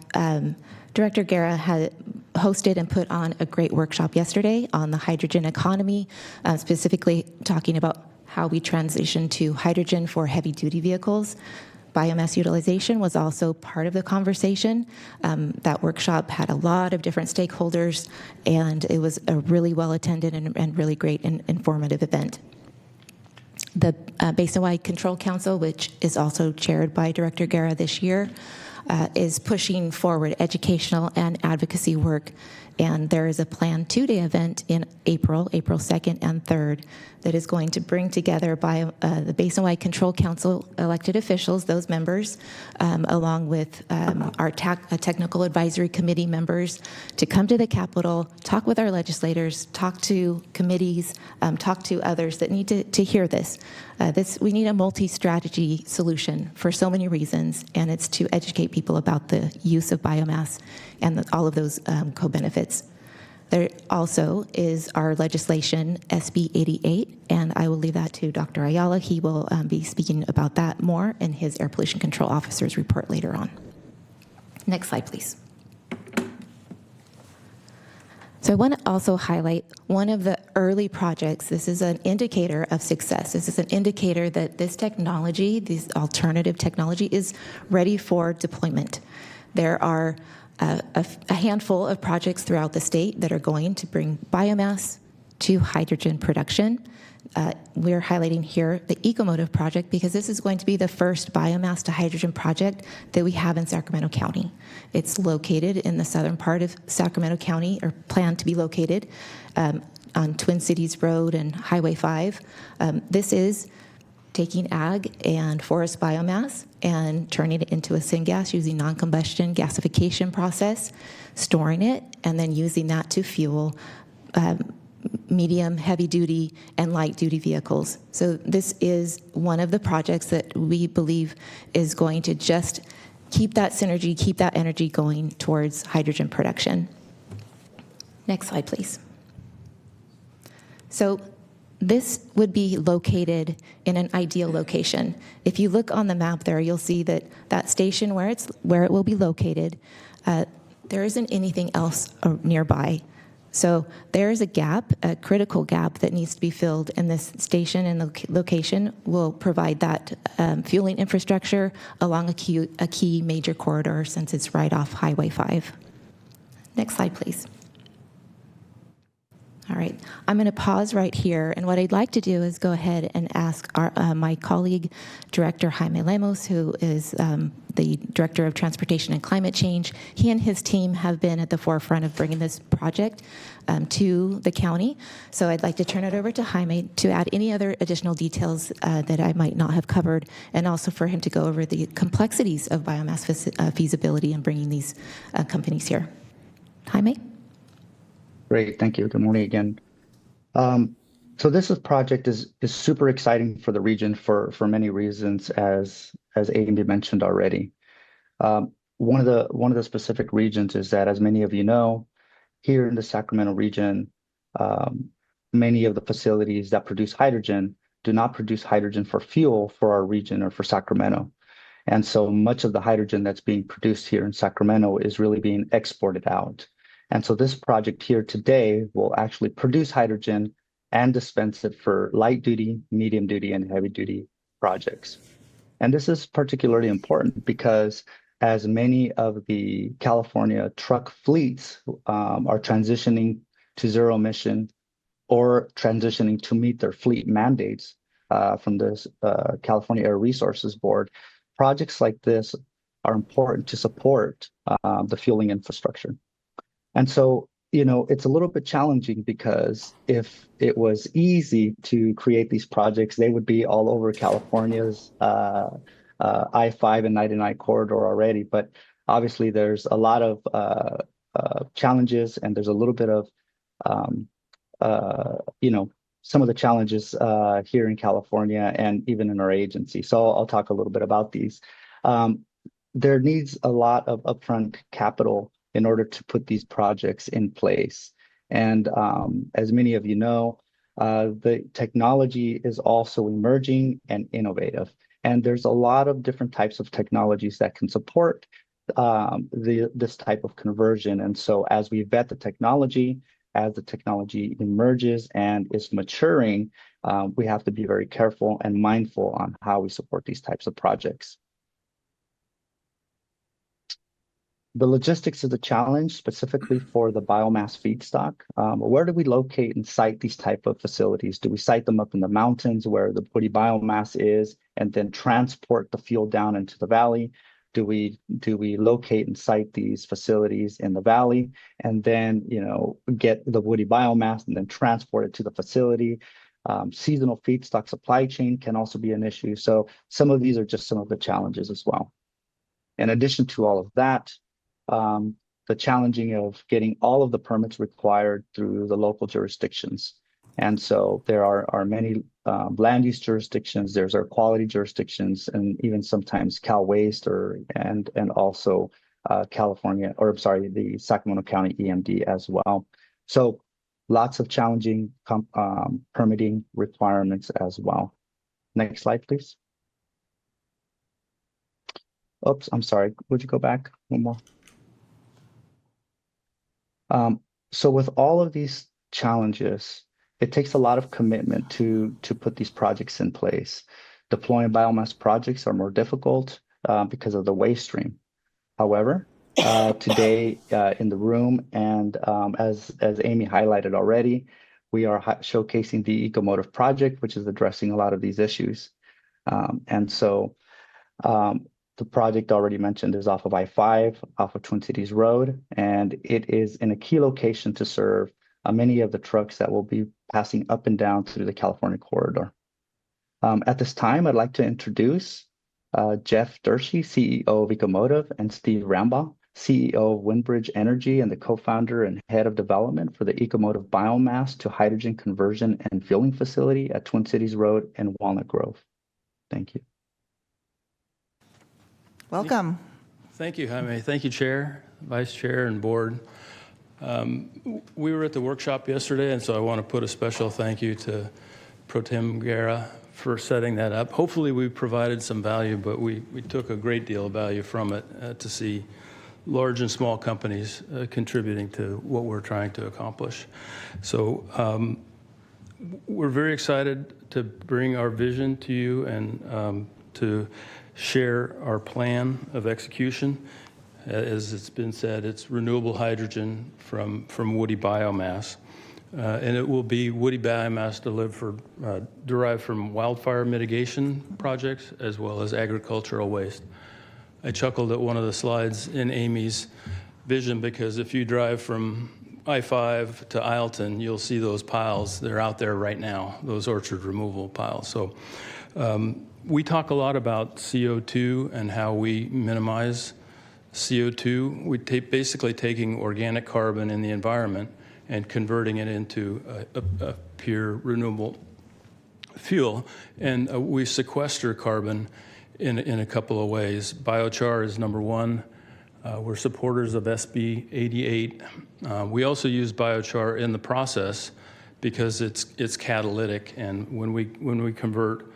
Director Guerra had hosted and put on a great workshop yesterday on the hydrogen economy, specifically talking about how we transition to hydrogen for heavy-duty vehicles. Biomass utilization was also part of the conversation. That workshop had a lot of different stakeholders, and it was a really well-attended and really great and informative event. The Basin-wide Control Council, which is also chaired by Director Guerra this year, is pushing forward educational and advocacy work, and there is a planned two-day event in April 2nd and 3rd, that is going to bring together the Basin-wide Control Council elected officials, those members, along with our technical advisory committee members, to come to the Capitol, talk with our legislators, talk to committees, talk to others that need to hear this. We need a multi-strategy solution for so many reasons, and it's to educate people about the use of biomass and all of those co-benefits. There also is our legislation, SB 88, and I will leave that to Dr. Ayala. He will be speaking about that more in his Air Pollution Control Officer's report later on. Next slide, please. So I want to also highlight one of the early projects. This is an indicator of success. This is an indicator that this technology, this alternative technology, is ready for deployment. There are a handful of projects throughout the state that are going to bring biomass to hydrogen production. We're highlighting here the Ecomotive project because this is going to be the first biomass to hydrogen project that we have in Sacramento County. It's located in the southern part of Sacramento County, or planned to be located on Twin Cities Road and Highway 5. This is taking ag and forest biomass and turning it into a syngas using non-combustion gasification process, storing it, and then using that to fuel medium, heavy-duty, and light-duty vehicles. So this is one of the projects that we believe is going to just keep that synergy, keep that energy going towards hydrogen production. Next slide, please. So this would be located in an ideal location. If you look on the map there, you'll see that that station where it will be located, there isn't anything else nearby. So there is a gap, a critical gap that needs to be filled, and this station and location will provide that fueling infrastructure along a key major corridor, since it's right off Highway 5. Next slide, please. All right, I'm going to pause right here, and what I'd like to do is go ahead and ask my colleague, Director Jaime Lemos, who is the Director of Transportation and Climate Change. He and his team have been at the forefront of bringing this project to the county. So I'd like to turn it over to Jaime to add any other additional details that I might not have covered, and also for him to go over the complexities of biomass feasibility and bringing these companies here. Jaime? Great, thank you. Good morning again. So this project is super exciting for the region for many reasons, as A&B mentioned already. One of the specific regions is that, as many of you know, here in the Sacramento region, many of the facilities that produce hydrogen do not produce hydrogen for fuel for our region or for Sacramento. And so much of the hydrogen that's being produced here in Sacramento is really being exported out. And so this project here today will actually produce hydrogen and dispense it for light duty, medium duty, and heavy duty projects. And this is particularly important because as many of the California truck fleets are transitioning to zero emission or transitioning to meet their fleet mandates from the California Air Resources Board, projects like this are important to support the fueling infrastructure. And so, you know, it's a little bit challenging because if it was easy to create these projects, they would be all over California's I-5 and 99 corridor already. But obviously, there's a lot of challenges, and there's a little bit of, you know, some of the challenges here in California and even in our agency. So I'll talk a little bit about these. There needs a lot of upfront capital in order to put these projects in place. And as many of you know, the technology is also emerging and innovative. And there's a lot of different types of technologies that can support this type of conversion. And so as we vet the technology, as the technology emerges and is maturing, we have to be very careful and mindful on how we support these types of projects. The logistics is a challenge, specifically for the biomass feedstock. Where do we locate and site these type of facilities? Do we site them up in the mountains where the woody biomass is and then transport the fuel down into the valley? Do we locate and site these facilities in the valley and then, get the woody biomass and then transport it to the facility? Seasonal feedstock supply chain can also be an issue. So some of these are just some of the challenges as well. In addition to all of that, the challenging of getting all of the permits required through the local jurisdictions. And so there are many land use jurisdictions, there's our quality jurisdictions, and even sometimes Cal Waste and also California, or I'm sorry, the Sacramento County EMD as well. So lots of challenging permitting requirements as well. Next slide, please. Oops, I'm sorry. Would you go back one more? So with all of these challenges, it takes a lot of commitment to put these projects in place. Deploying biomass projects are more difficult because of the waste stream. However, today in the room, and as Amy highlighted already, we are showcasing the Ecomotive project, which is addressing a lot of these issues. And so the project already mentioned is off of I-5, off of Twin Cities Road, and it is in a key location to serve many of the trucks that will be passing up and down through the California corridor. At this time, I'd like to introduce Jeff Dershey, CEO of Ecomotive, and Steve Rambaugh, CEO of Windbridge Energy and the co-founder and head of development for the Ecomotive biomass to hydrogen conversion and fueling facility at Twin Cities Road and Walnut Grove. Thank you. Welcome. Thank you, Jaime. Thank you, Chair, Vice Chair, and Board. We were at the workshop yesterday, and so I want to put a special thank you to Pro Tem Guerra for setting that up. Hopefully we provided some value, but we took a great deal of value from it to see large and small companies contributing to what we're trying to accomplish. So we're very excited to bring our vision to you and to share our plan of execution. As it's been said, it's renewable hydrogen from woody biomass. And it will be woody biomass derived from wildfire mitigation projects as well as agricultural waste. I chuckled at one of the slides in Amy's vision because if you drive from I-5 to Ileton, you'll see those piles. They're out there right now, those orchard removal piles. So we talk a lot about CO2 and how we minimize CO2. We basically taking organic carbon in the environment and converting it into a pure renewable fuel. And we sequester carbon in a couple of ways. Biochar is number one. We're supporters of SB 88. We also use biochar in the process because it's catalytic. And when we convert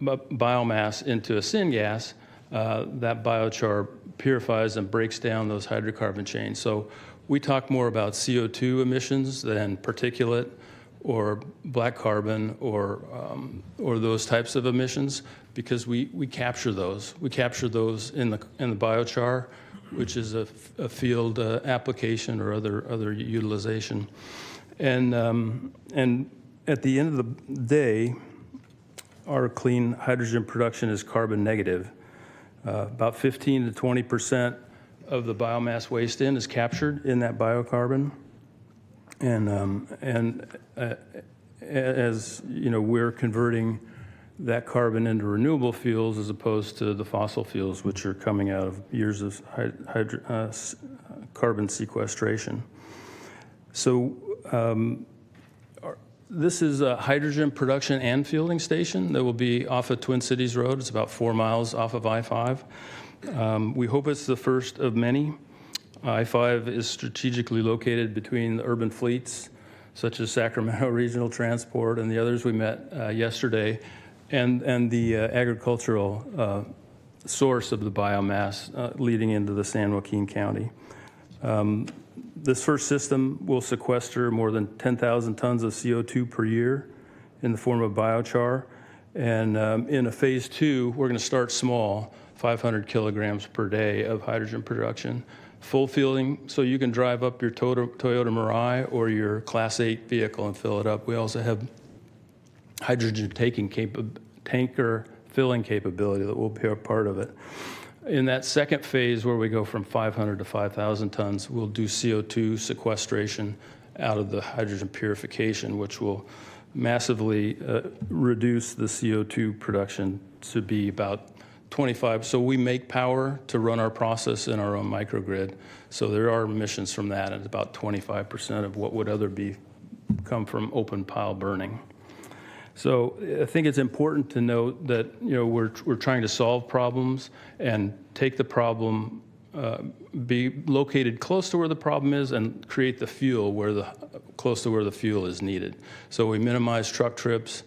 biomass into a syngas, that biochar purifies and breaks down those hydrocarbon chains. So we talk more about CO2 emissions than particulate or black carbon or those types of emissions because we capture those. We capture those in the biochar, which is a field application or other utilization. And at the end of the day, our clean hydrogen production is carbon negative. About 15 to 20% of the biomass waste is captured in that biocarbon. And as you know, we're converting that carbon into renewable fuels as opposed to the fossil fuels, which are coming out of years of carbon sequestration. So this is a hydrogen production and fueling station that will be off of Twin Cities Road. It's about 4 miles off of I-5. We hope it's the first of many. I-5 is strategically located between the urban fleets, such as Sacramento Regional Transport and the others we met yesterday, and the agricultural source of the biomass leading into the San Joaquin County. This first system will sequester more than 10,000 tons of CO2 per year in the form of biochar. And in a phase 2, we're going to start small, 500 kilograms per day of hydrogen production. Full filling, so you can drive up your Toyota Mirai or your Class 8 vehicle and fill it up. We also have hydrogen tanker filling capability that will be a part of it. In that second phase, where we go from 500 to 5,000 tons, we'll do CO2 sequestration out of the hydrogen purification, which will massively reduce the CO2 production to be about 25. So we make power to run our process in our own microgrid. So there are emissions from that, and about 25% of what would come from open pile burning. So I think it's important to note that we're trying to solve problems and take the problem, be located close to where the problem is, and create the fuel close to where the fuel is needed. So we minimize truck trips,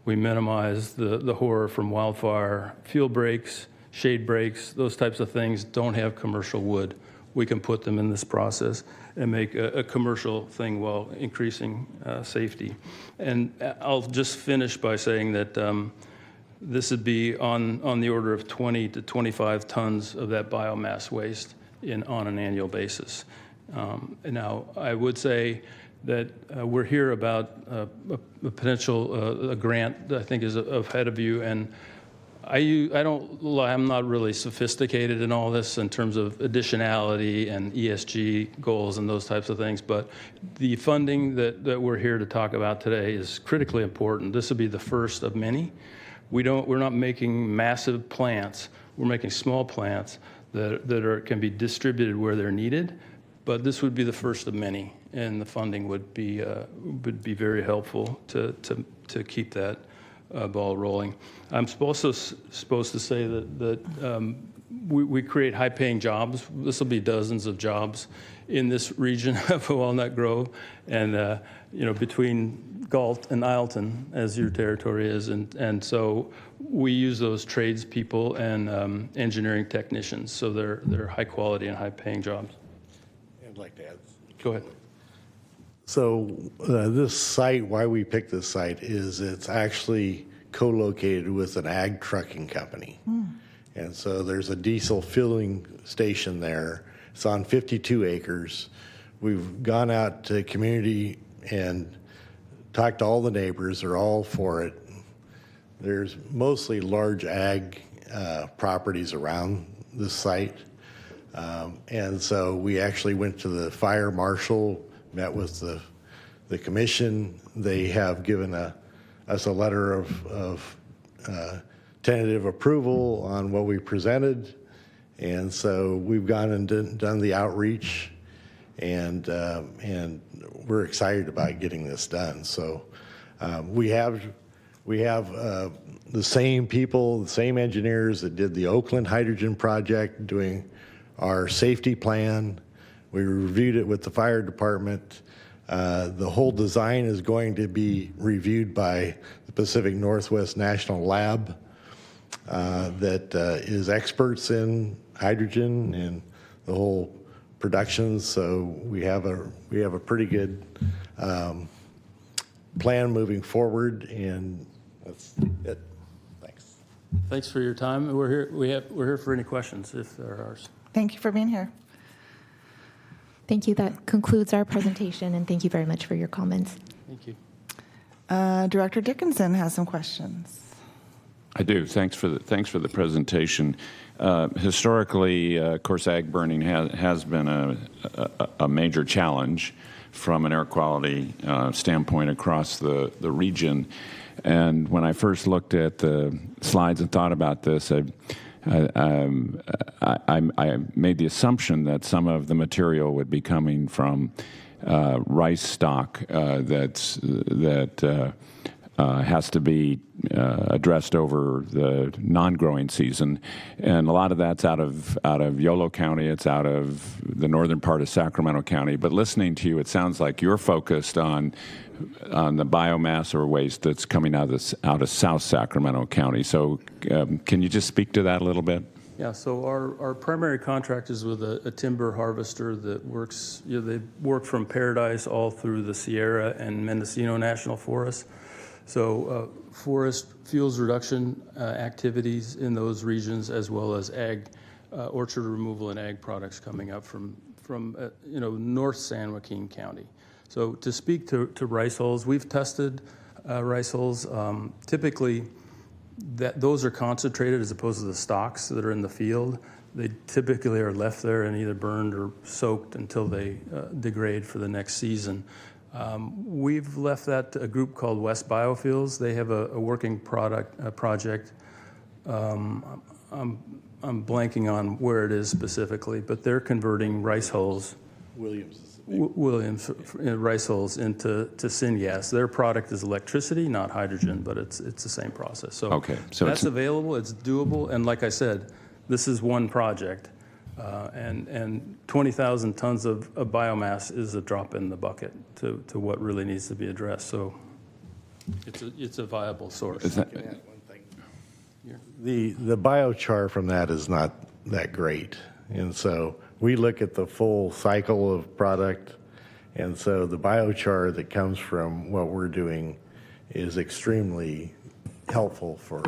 we minimize the horror from wildfire. Fuel breaks, shade breaks, those types of things don't have commercial wood. We can put them in this process and make a commercial thing while increasing safety. And I'll just finish by saying that this would be on the order of 20 to 25 tons of that biomass waste on an annual basis. Now, I would say that we're here about a potential a grant that I think is ahead of you, and I'm not really sophisticated in all this in terms of additionality and ESG goals and those types of things, but the funding that we're here to talk about today is critically important. This will be the first of many. We're not making massive plants. We're making small plants that can be distributed where they're needed, but this would be the first of many, and the funding would be very helpful to keep that ball rolling. I'm also supposed to say that we create high-paying jobs. This will be dozens of jobs in this region of Walnut Grove, and between Galt and Isleton, as your territory is, and so we use those tradespeople and engineering technicians. So they're high quality and high-paying jobs. I'd like to add. Go ahead. So this site, why we picked this site is it's actually co-located with an ag trucking company. And so there's a diesel filling station there. It's on 52 acres. We've gone out to community and talked to all the neighbors. They're all for it. There's mostly large ag properties around this site. And so we actually went to the fire marshal, met with the commission. They have given us a letter of tentative approval on what we presented. And so we've gone and done the outreach, and we're excited about getting this done. So we have the same people, the same engineers that did the Oakland Hydrogen Project doing our safety plan. We reviewed it with the fire department. The whole design is going to be reviewed by the Pacific Northwest National Lab that is experts in hydrogen and the whole production. So we have a pretty good plan moving forward, and that's it. Thanks. Thanks for your time. We're here for any questions if there are. Thank you for being here. Thank you. That concludes our presentation, and thank you very much for your comments. Thank you. Director Dickinson has some questions. I do. Thanks for the presentation. Historically, of course, ag burning has been a major challenge from an air quality standpoint across the region. And when I first looked at the slides and thought about this, I made the assumption that some of the material would be coming from rice stock that has to be addressed over the non-growing season, and a lot of that's out of Yolo County. It's out of the northern part of Sacramento County. But listening to you, it sounds like you're focused on the biomass or waste that's coming out of South Sacramento County. So, can you just speak to that a little bit? Yeah, so our primary contract is with a timber harvester that works, they work from Paradise all through the Sierra and Mendocino National Forest. So forest fuels reduction activities in those regions, as well as ag, orchard removal and ag products coming up from North San Joaquin County. So to speak to rice hulls, we've tested rice hulls. Typically, those are concentrated as opposed to the stalks that are in the field. They typically are left there and either burned or soaked until they degrade for the next season. We've left that to a group called West Biofuels. They have a working project. I'm blanking on where it is specifically, but they're converting rice hulls. Williams rice hulls into syngas. Their product is electricity, not hydrogen, but it's the same process. So, so that's available. It's doable, and like I said, this is one project, and 20,000 tons of biomass is a drop in the bucket to what really needs to be addressed. So, it's a viable source. The biochar from that is not that great, and so we look at the full cycle of product, and so the biochar that comes from what we're doing is extremely helpful for,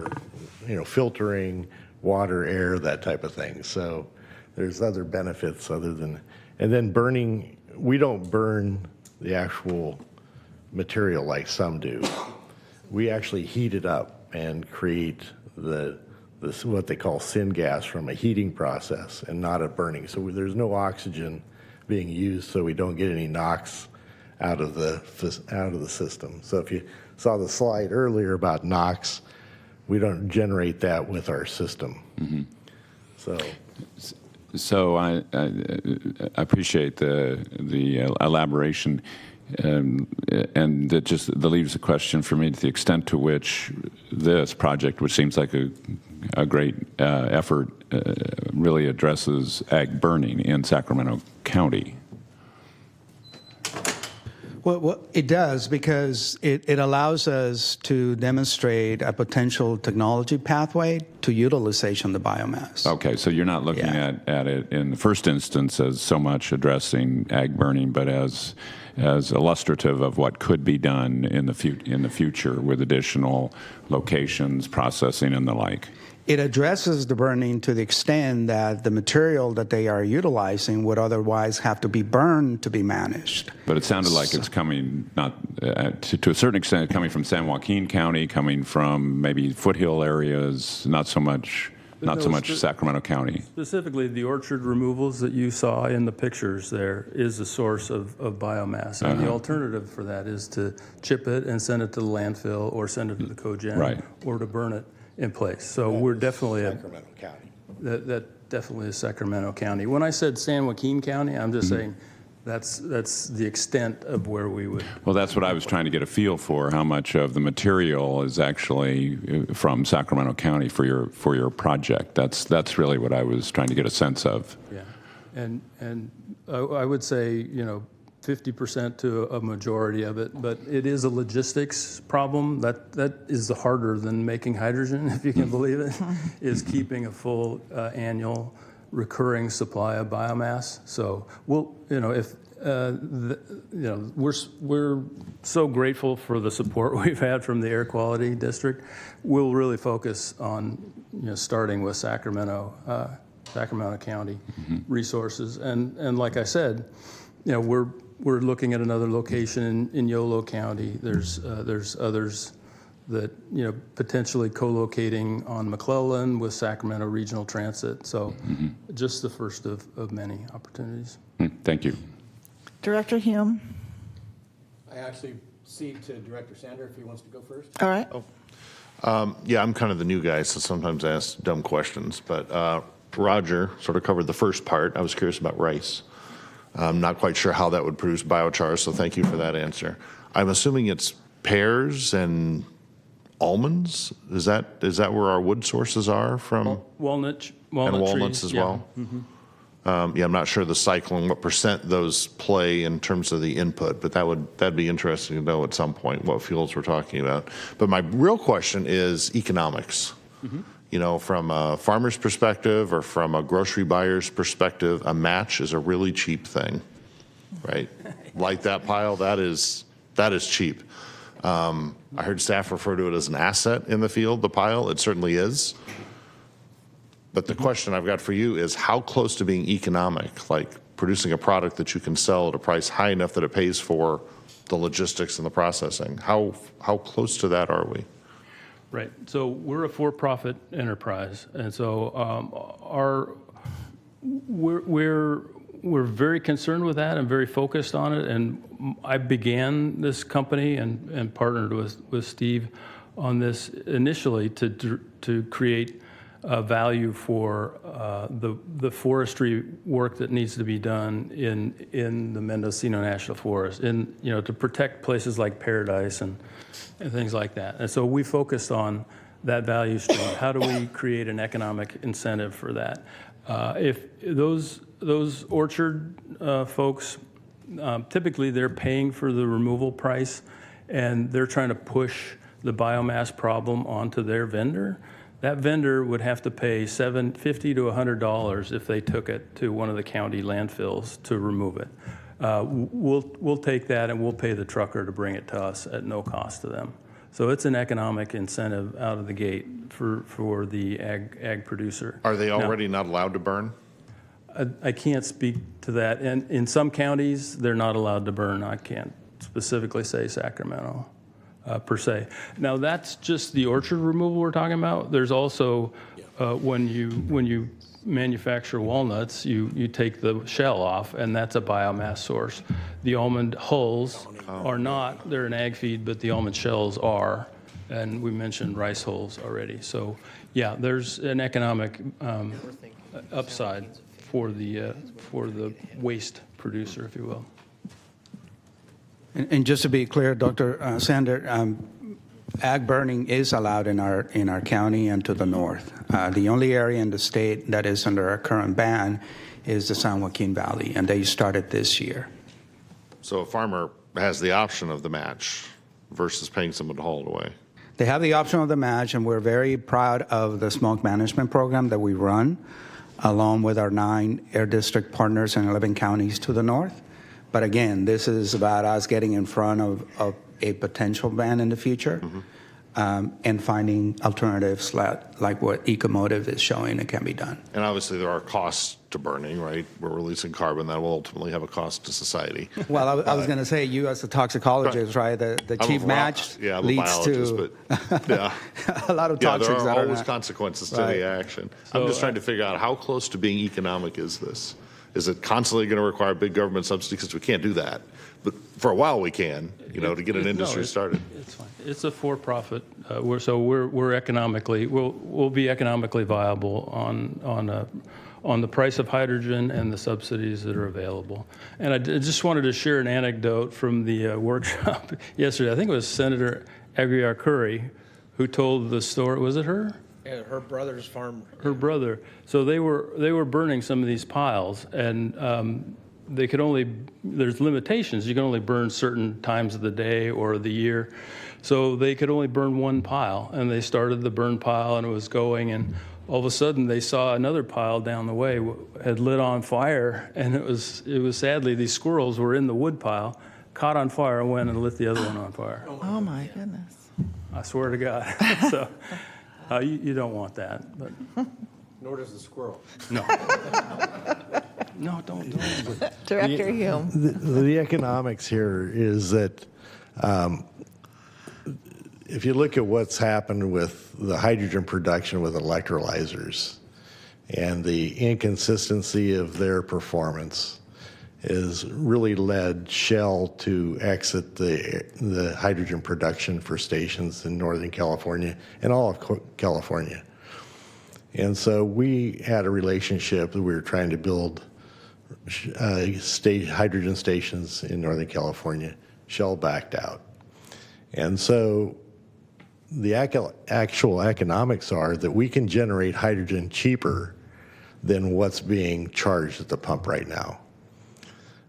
filtering water, air, that type of thing. So there's other benefits other than, and then burning, we don't burn the actual material like some do. We actually heat it up and create this what they call syngas from a heating process and not a burning. So there's no oxygen being used, so we don't get any NOx out of the system. So if you saw the slide earlier about NOx, we don't generate that with our system. Mm-hmm. So I appreciate the elaboration. And that leaves a question for me to the extent to which this project, which seems like a great effort, really addresses ag burning in Sacramento County. Well, it does, because it allows us to demonstrate a potential technology pathway to utilization of the biomass. Okay, so you're not looking at it in the first instance as so much addressing ag burning, but as illustrative of what could be done in the future with additional locations, processing, and the like. It addresses the burning to the extent that the material that they are utilizing would otherwise have to be burned to be managed. But it sounded like it's coming, not to a certain extent, coming from San Joaquin County, coming from maybe foothill areas, not so much Sacramento County. Specifically, the orchard removals that you saw in the pictures there is a source of biomass. And the alternative for that is to chip it and send it to the landfill or send it to the cogen or to burn it in place. So we're definitely Sacramento County. That definitely is Sacramento County. When I said San Joaquin County, I'm just saying that's the extent of where we would. Well, that's what I was trying to get a feel for, how much of the material is actually from Sacramento County for your project. That's really what I was trying to get a sense of. Yeah, and I would say 50% to a majority of it, but it is a logistics problem. That is harder than making hydrogen, if you can believe it, is keeping a full annual recurring supply of biomass. So we're so grateful for the support we've had from the Air Quality District. We'll really focus on starting with Sacramento County resources, and like I said, we're looking at another location in Yolo County. There's others that potentially co-locating on McClellan with Sacramento Regional Transit. So just the first of many opportunities. Thank you. Director Hume. I actually cede to Director Sander if he wants to go first. All right. Yeah, I'm kind of the new guy, so sometimes I ask dumb questions. But Roger sort of covered the first part. I was curious about rice. I'm not quite sure how that would produce biochar, so thank you for that answer. I'm assuming it's pears and almonds? Is that where our wood sources are from? Walnut And walnuts trees, as yeah. well? Mhm. Yeah, I'm not sure the cycle and what percent those play in terms of the input, but that'd be interesting to know at some point what fuels we're talking about. But my real question is economics. You know, from a farmer's perspective or from a grocery buyer's perspective, a match is a really cheap thing, right? Like that pile, that is cheap. I heard staff refer to it as an asset in the field, the pile. It certainly is. But the question I've got for you is how close to being economic, like producing a product that you can sell at a price high enough that it pays for the logistics and the processing? How close to that are we? Right. So we're a for-profit enterprise, and so we're very concerned with that and very focused on it. And I began this company and partnered with Steve on this initially to create value for the forestry work that needs to be done in the Mendocino National Forest, to protect places like Paradise and things like that. And so we focused on that value stream. How do we create an economic incentive for that? If those orchard folks, typically they're paying for the removal price, and they're trying to push the biomass problem onto their vendor. That vendor would have to pay $50 to $100 if they took it to one of the county landfills to remove it. We'll take that and we'll pay the trucker to bring it to us at no cost to them. So it's an economic incentive out of the gate for the ag producer. Are they already not allowed to burn? I can't speak to that. And in some counties, they're not allowed to burn. I can't specifically say Sacramento. Per se. Now that's just the orchard removal we're talking about. There's also when you manufacture walnuts, you take the shell off, and that's a biomass source. The almond hulls are not; they're an ag feed, but the almond shells are, and we mentioned rice hulls already. So yeah, there's an economic upside for the waste producer, if you will. And just to be clear, Dr. Sander, ag burning is allowed in our county and to the north. The only area in the state that is under our current ban is the San Joaquin Valley, and they started this year. So a farmer has the option of the match versus paying someone to haul it away. They have the option of the match, and we're very proud of the smoke management program that we run, along with our 9 Air District partners in 11 counties to the north. But again, this is about us getting in front of a potential ban in the future and finding alternatives like what Ecomotive is showing it can be done. And obviously there are costs to burning, right? We're releasing carbon that will ultimately have a cost to society. Well, I was going to say, you as a toxicologist, right, the cheap match leads to a lot of toxics. There are that always not, consequences to right. the action. So, I'm just trying to figure out how close to being economic is this? Is it constantly going to require big government subsidy? Because we can't do that. But for a while we can, to get an industry started. It's fine. It's a for-profit. We're economically we'll be economically viable on the price of hydrogen and the subsidies that are available. And I just wanted to share an anecdote from the workshop yesterday. I think it was Senator Aguilar Curry who told the story. Was it her? Yeah, her brother's farm. Her brother. So they were burning some of these piles, and they could only, there's limitations. You can only burn certain times of the day or the year. So they could only burn one pile, and they started the burn pile, and it was going, and all of a sudden they saw another pile down the way had lit on fire, and it was sadly these squirrels were in the wood pile, caught on fire, and went and lit the other one on fire. Oh my goodness. I swear to God. So you don't want that, but. Nor does the squirrel. No. No, don't. Director Hume. The economics here is that if you look at what's happened with the hydrogen production with electrolyzers and the inconsistency of their performance has really led Shell to exit the hydrogen production for stations in Northern California and all of California. And so we had a relationship that we were trying to build hydrogen stations in Northern California. Shell backed out. And so the actual economics are that we can generate hydrogen cheaper than what's being charged at the pump right now.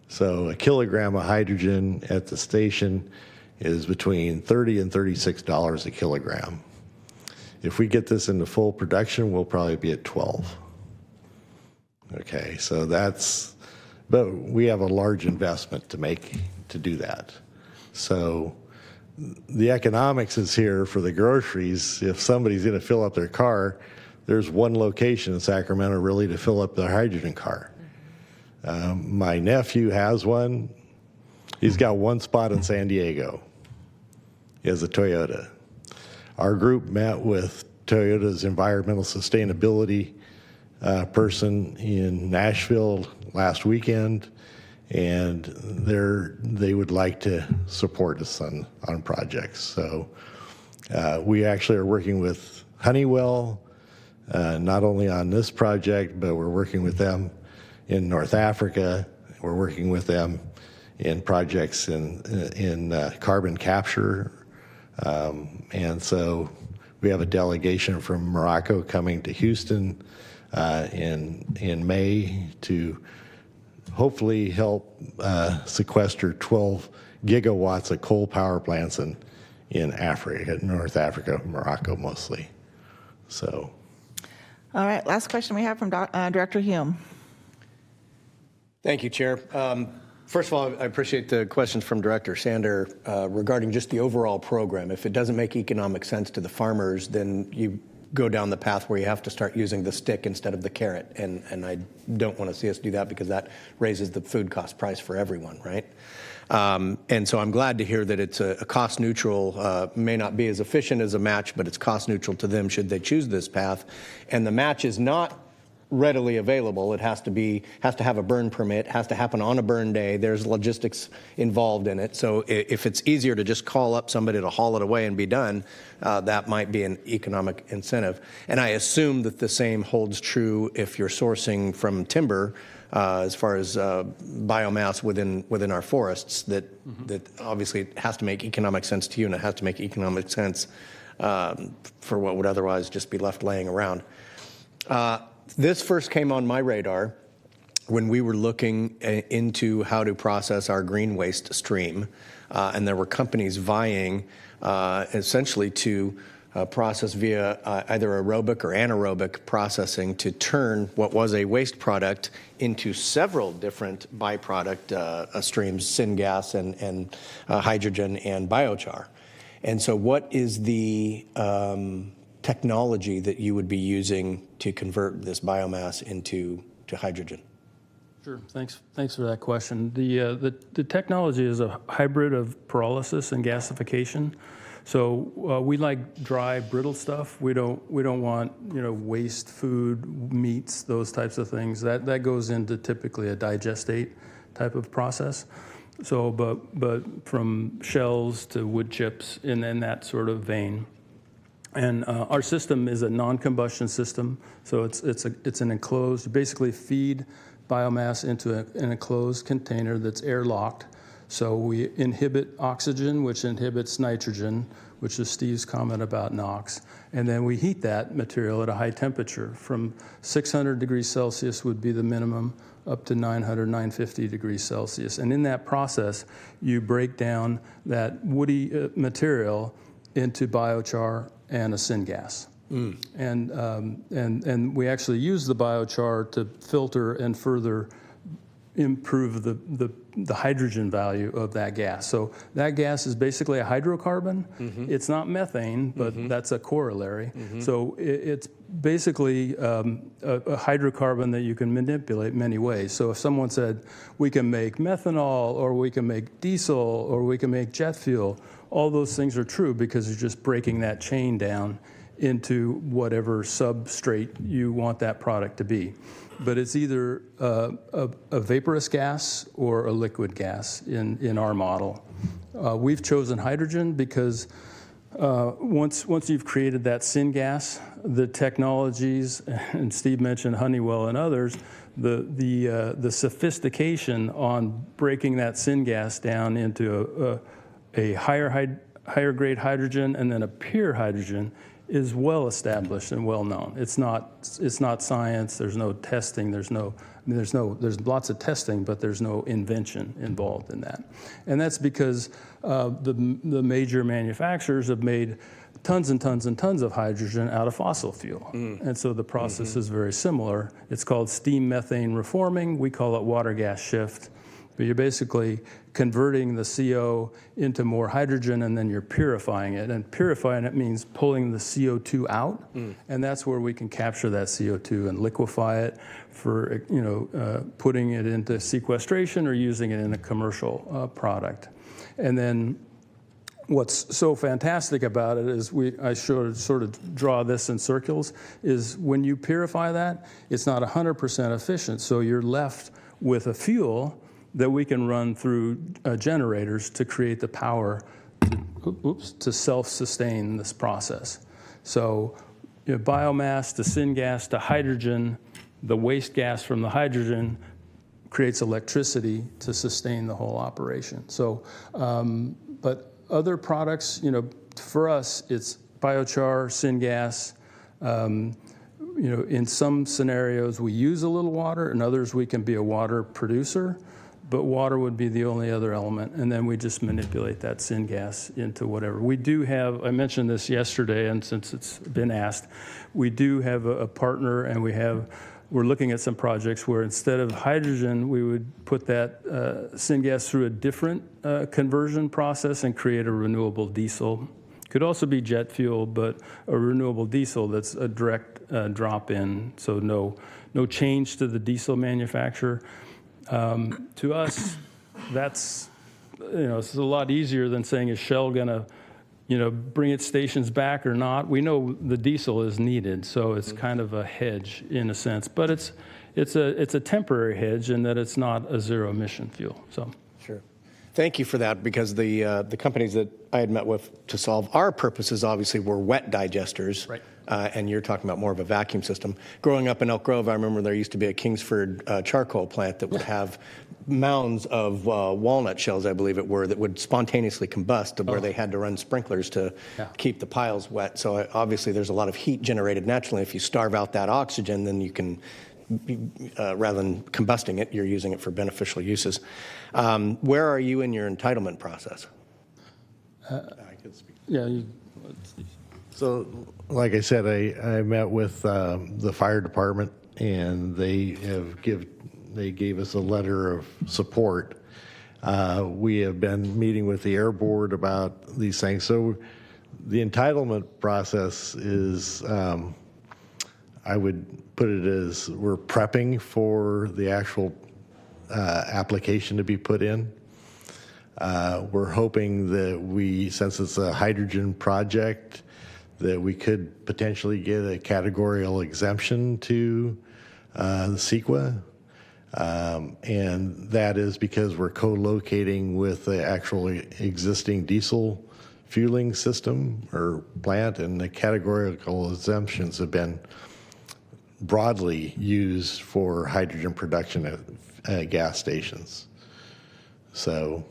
So a kilogram of hydrogen at the station is between $30 and $36 a kilogram. If we get this into full production, we'll probably be at 12. Okay, so but we have a large investment to make to do that. So the economics is here for the groceries. If somebody's going to fill up their car, there's one location in Sacramento really to fill up their hydrogen car. My nephew has one. He's got one spot in San Diego. He has a Toyota. Our group met with Toyota's environmental sustainability person in Nashville last weekend, and they would like to support us on projects. So we actually are working with Honeywell, not only on this project, but we're working with them in North Africa. We're working with them in projects in carbon capture. And so we have a delegation from Morocco coming to Houston in May to hopefully help sequester 12 gigawatts of coal power plants in Africa, North Africa, Morocco mostly. So. All right, last question we have from Director Hume. Thank you, Chair. First of all, I appreciate the questions from Director Sander regarding just the overall program. If it doesn't make economic sense to the farmers, then you go down the path where you have to start using the stick instead of the carrot. And I don't want to see us do that because that raises the food cost price for everyone, right? And so I'm glad to hear that it's a cost neutral, may not be as efficient as a match, but it's cost neutral to them should they choose this path. And the match is not readily available. It has to have a burn permit, has to happen on a burn day. There's logistics involved in it. So if it's easier to just call up somebody to haul it away and be done, that might be an economic incentive. And I assume that the same holds true if you're sourcing from timber, as far as biomass within our forests, that obviously it has to make economic sense to you, and it has to make economic sense for what would otherwise just be left laying around. This first came on my radar when we were looking into how to process our green waste stream, and there were companies vying essentially to process via either aerobic or anaerobic processing to turn what was a waste product into several different byproduct streams, syngas and hydrogen and biochar. And so what is the technology that you would be using to convert this biomass into hydrogen? Sure. Thanks for that question. The technology is a hybrid of pyrolysis and gasification. So we like dry, brittle stuff. We don't want waste food, meats, those types of things. That goes into typically a digestate type of process. So, but from shells to wood chips, and in that sort of vein. And our system is a non-combustion system, so it's an enclosed. You basically feed biomass into an enclosed container that's airlocked. So we inhibit oxygen, which inhibits nitrogen, which is Steve's comment about NOx. And then we heat that material at a high temperature. From 600 degrees Celsius would be the minimum, up to 900, 950 degrees Celsius. And in that process, you break down that woody material into biochar and a syngas. And we actually use the biochar to filter and further improve the hydrogen value of that gas. So that gas is basically a hydrocarbon. It's not methane, but that's a corollary. So it's basically a hydrocarbon that you can manipulate many ways. So if someone said, we can make methanol, or we can make diesel, or we can make jet fuel, all those things are true because you're just breaking that chain down into whatever substrate you want that product to be. But it's either a vaporous gas or a liquid gas in our model. We've chosen hydrogen because once you've created that syngas, the technologies, and Steve mentioned Honeywell and others, the sophistication on breaking that syngas down into a higher higher grade hydrogen and then a pure hydrogen is well established and well known. It's not science. There's no testing. There's lots of testing, but there's no invention involved in that. And that's because the major manufacturers have made tons and tons and tons of hydrogen out of fossil fuel. And so the process is very similar. It's called steam methane reforming. We call it water gas shift. But you're basically converting the CO into more hydrogen, and then you're purifying it. And purifying it means pulling the CO2 out, and that's where we can capture that CO2 and liquefy it for putting it into sequestration or using it in a commercial product. And then what's so fantastic about it is I sort of draw this in circles, is when you purify that, it's not 100% efficient, so you're left with a fuel that we can run through generators to create the power to self-sustain this process. So biomass to syngas to hydrogen, the waste gas from the hydrogen creates electricity to sustain the whole operation. So, but other products, for us, it's biochar, syngas. In some scenarios we use a little water, in others we can be a water producer. But water would be the only other element, and then we just manipulate that syngas into whatever. We do have, I mentioned this yesterday, and since it's been asked, we do have a partner, and we're looking at some projects where instead of hydrogen, we would put that syngas through a different conversion process and create a renewable diesel. Could also be jet fuel, but a renewable diesel that's a direct drop-in, so no change to the diesel manufacturer. To us, that's, it's a lot easier than saying, is Shell going to, bring its stations back or not? We know the diesel is needed, so it's kind of a hedge in a sense, but it's a temporary hedge in that it's not a zero emission fuel. So. Sure. Thank you for that, because the companies that I had met with to solve our purposes obviously were wet digesters. Right. And you're talking about more of a vacuum system. Growing up in Elk Grove, I remember there used to be a Kingsford charcoal plant that would have mounds of walnut shells, I believe it were, that would spontaneously combust, where they had to run sprinklers to keep the piles wet. So obviously there's a lot of heat generated naturally. If you starve out that oxygen, then you can, rather than combusting it, you're using it for beneficial uses. Where are you in your entitlement process? I can speak. Yeah. So, like I said, I met with the fire department, and they gave us a letter of support. We have been meeting with the air board about these things. So, the entitlement process is, I would put it as, we're prepping for the actual application to be put in. We're hoping that since it's a hydrogen project, that we could potentially get a categorical exemption to the CEQA. And that is because we're co-locating with the actual existing diesel fueling system or plant, and the categorical exemptions have been broadly used for hydrogen production at gas stations. So,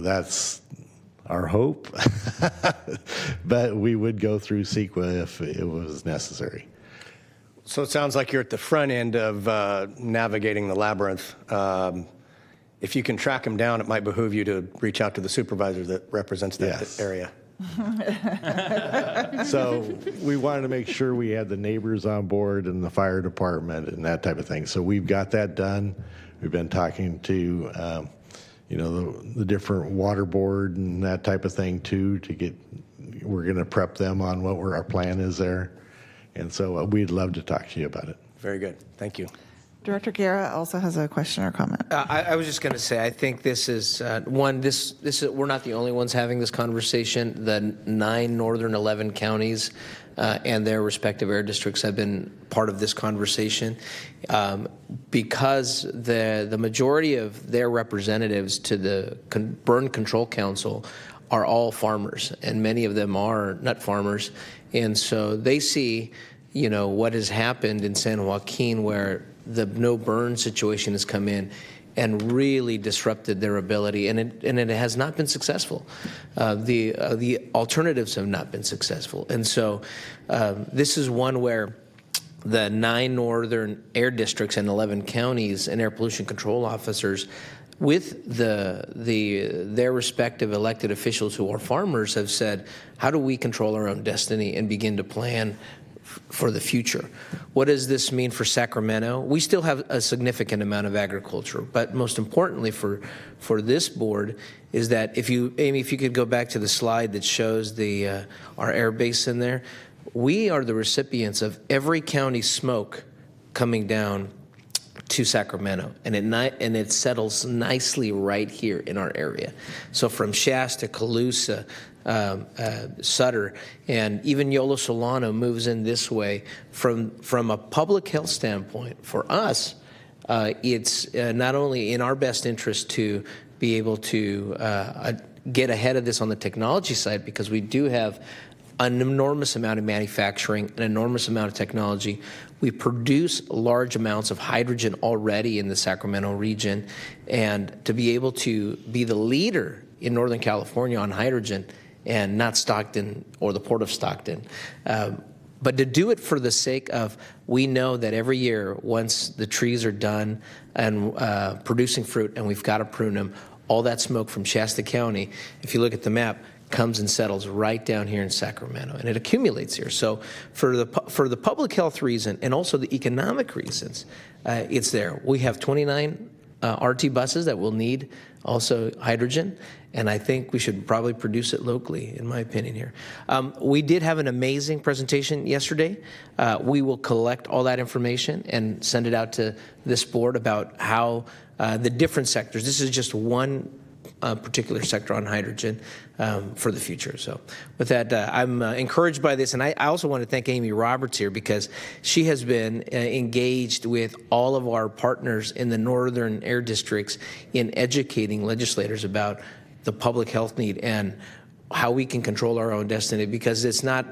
that's our hope, but we would go through CEQA if it was necessary. So it sounds like you're at the front end of navigating the labyrinth. If you can track them down, it might behoove you to reach out to the supervisor that represents that area. So we wanted to make sure we had the neighbors on board and the fire department and that type of thing. So we've got that done. We've been talking to the different water board and that type of thing too, we're going to prep them on what our plan is there. And so we'd love to talk to you about it. Very good. Thank you. Director Guerra also has a question or comment. I was just going to say, I think this is we're not the only ones having this conversation. The 9 northern 11 counties and their respective air districts have been part of this conversation because the majority of their representatives to the Burn Control Council are all farmers, and many of them are nut farmers, and so they see, what has happened in San Joaquin, where the no burn situation has come in, and really disrupted their ability, and it has not been successful. The alternatives have not been successful, and so this is one where the 9 northern air districts and 11 counties and air pollution control officers, with their respective elected officials who are farmers, have said, how do we control our own destiny and begin to plan for the future? What does this mean for Sacramento? We still have a significant amount of agriculture, but most importantly for this board is that Amy, if you could go back to the slide that shows our air base in there, we are the recipients of every county smoke coming down to Sacramento, and it settles nicely right here in our area. So from Shasta, Colusa, Sutter, and even Yolo Solano moves in this way. From a public health standpoint, for us, it's not only in our best interest to be able to get ahead of this on the technology side, because we do have an enormous amount of manufacturing, an enormous amount of technology. We produce large amounts of hydrogen already in the Sacramento region, and to be able to be the leader in Northern California on hydrogen, and not Stockton or the Port of Stockton, but to do it for the sake of, we know that every year, once the trees are done and producing fruit, and we've got to prune them, all that smoke from Shasta County, if you look at the map, comes and settles right down here in Sacramento, and it accumulates here. So for the public health reason and also the economic reasons, it's there. We have 29 RT buses that will need also hydrogen, and I think we should probably produce it locally, in my opinion here. We did have an amazing presentation yesterday. We will collect all that information and send it out to this board about how the different sectors, this is just one particular sector on hydrogen for the future. So with that, I'm encouraged by this. And I also want to thank Amy Roberts here, because she has been engaged with all of our partners in the northern air districts in educating legislators about the public health need and how we can control our own destiny, because it's not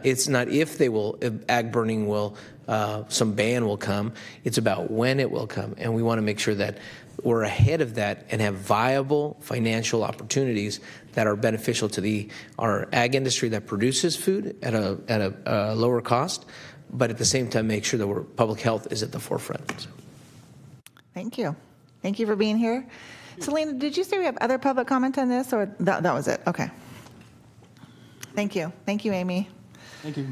if ag burning will, some ban will come. It's about when it will come. And we want to make sure that we're ahead of that and have viable financial opportunities that are beneficial to our ag industry that produces food at a lower cost, but at the same time make sure that public health is at the forefront. Thank you. Thank you for being here. Selena, did you say we have other public comment on this, or that was it? Okay. Thank you. Thank you, Amy. Thank you.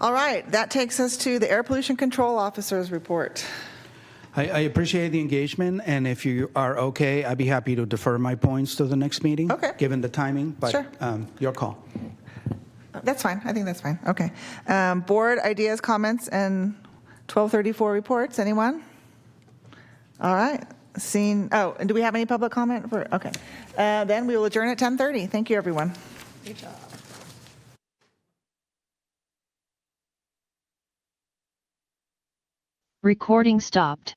All right. That takes us to the Air Pollution Control Officer's report. I appreciate the engagement, and if you are okay, I'd be happy to defer my points to the next meeting, given the timing, but sure. Your call. That's fine. I think that's fine. Okay. Board ideas, comments, and 1234 reports. Anyone? All right. And do we have any public comment? Okay. Then we will adjourn at 10:30. Thank you, everyone. Good job. Recording stopped.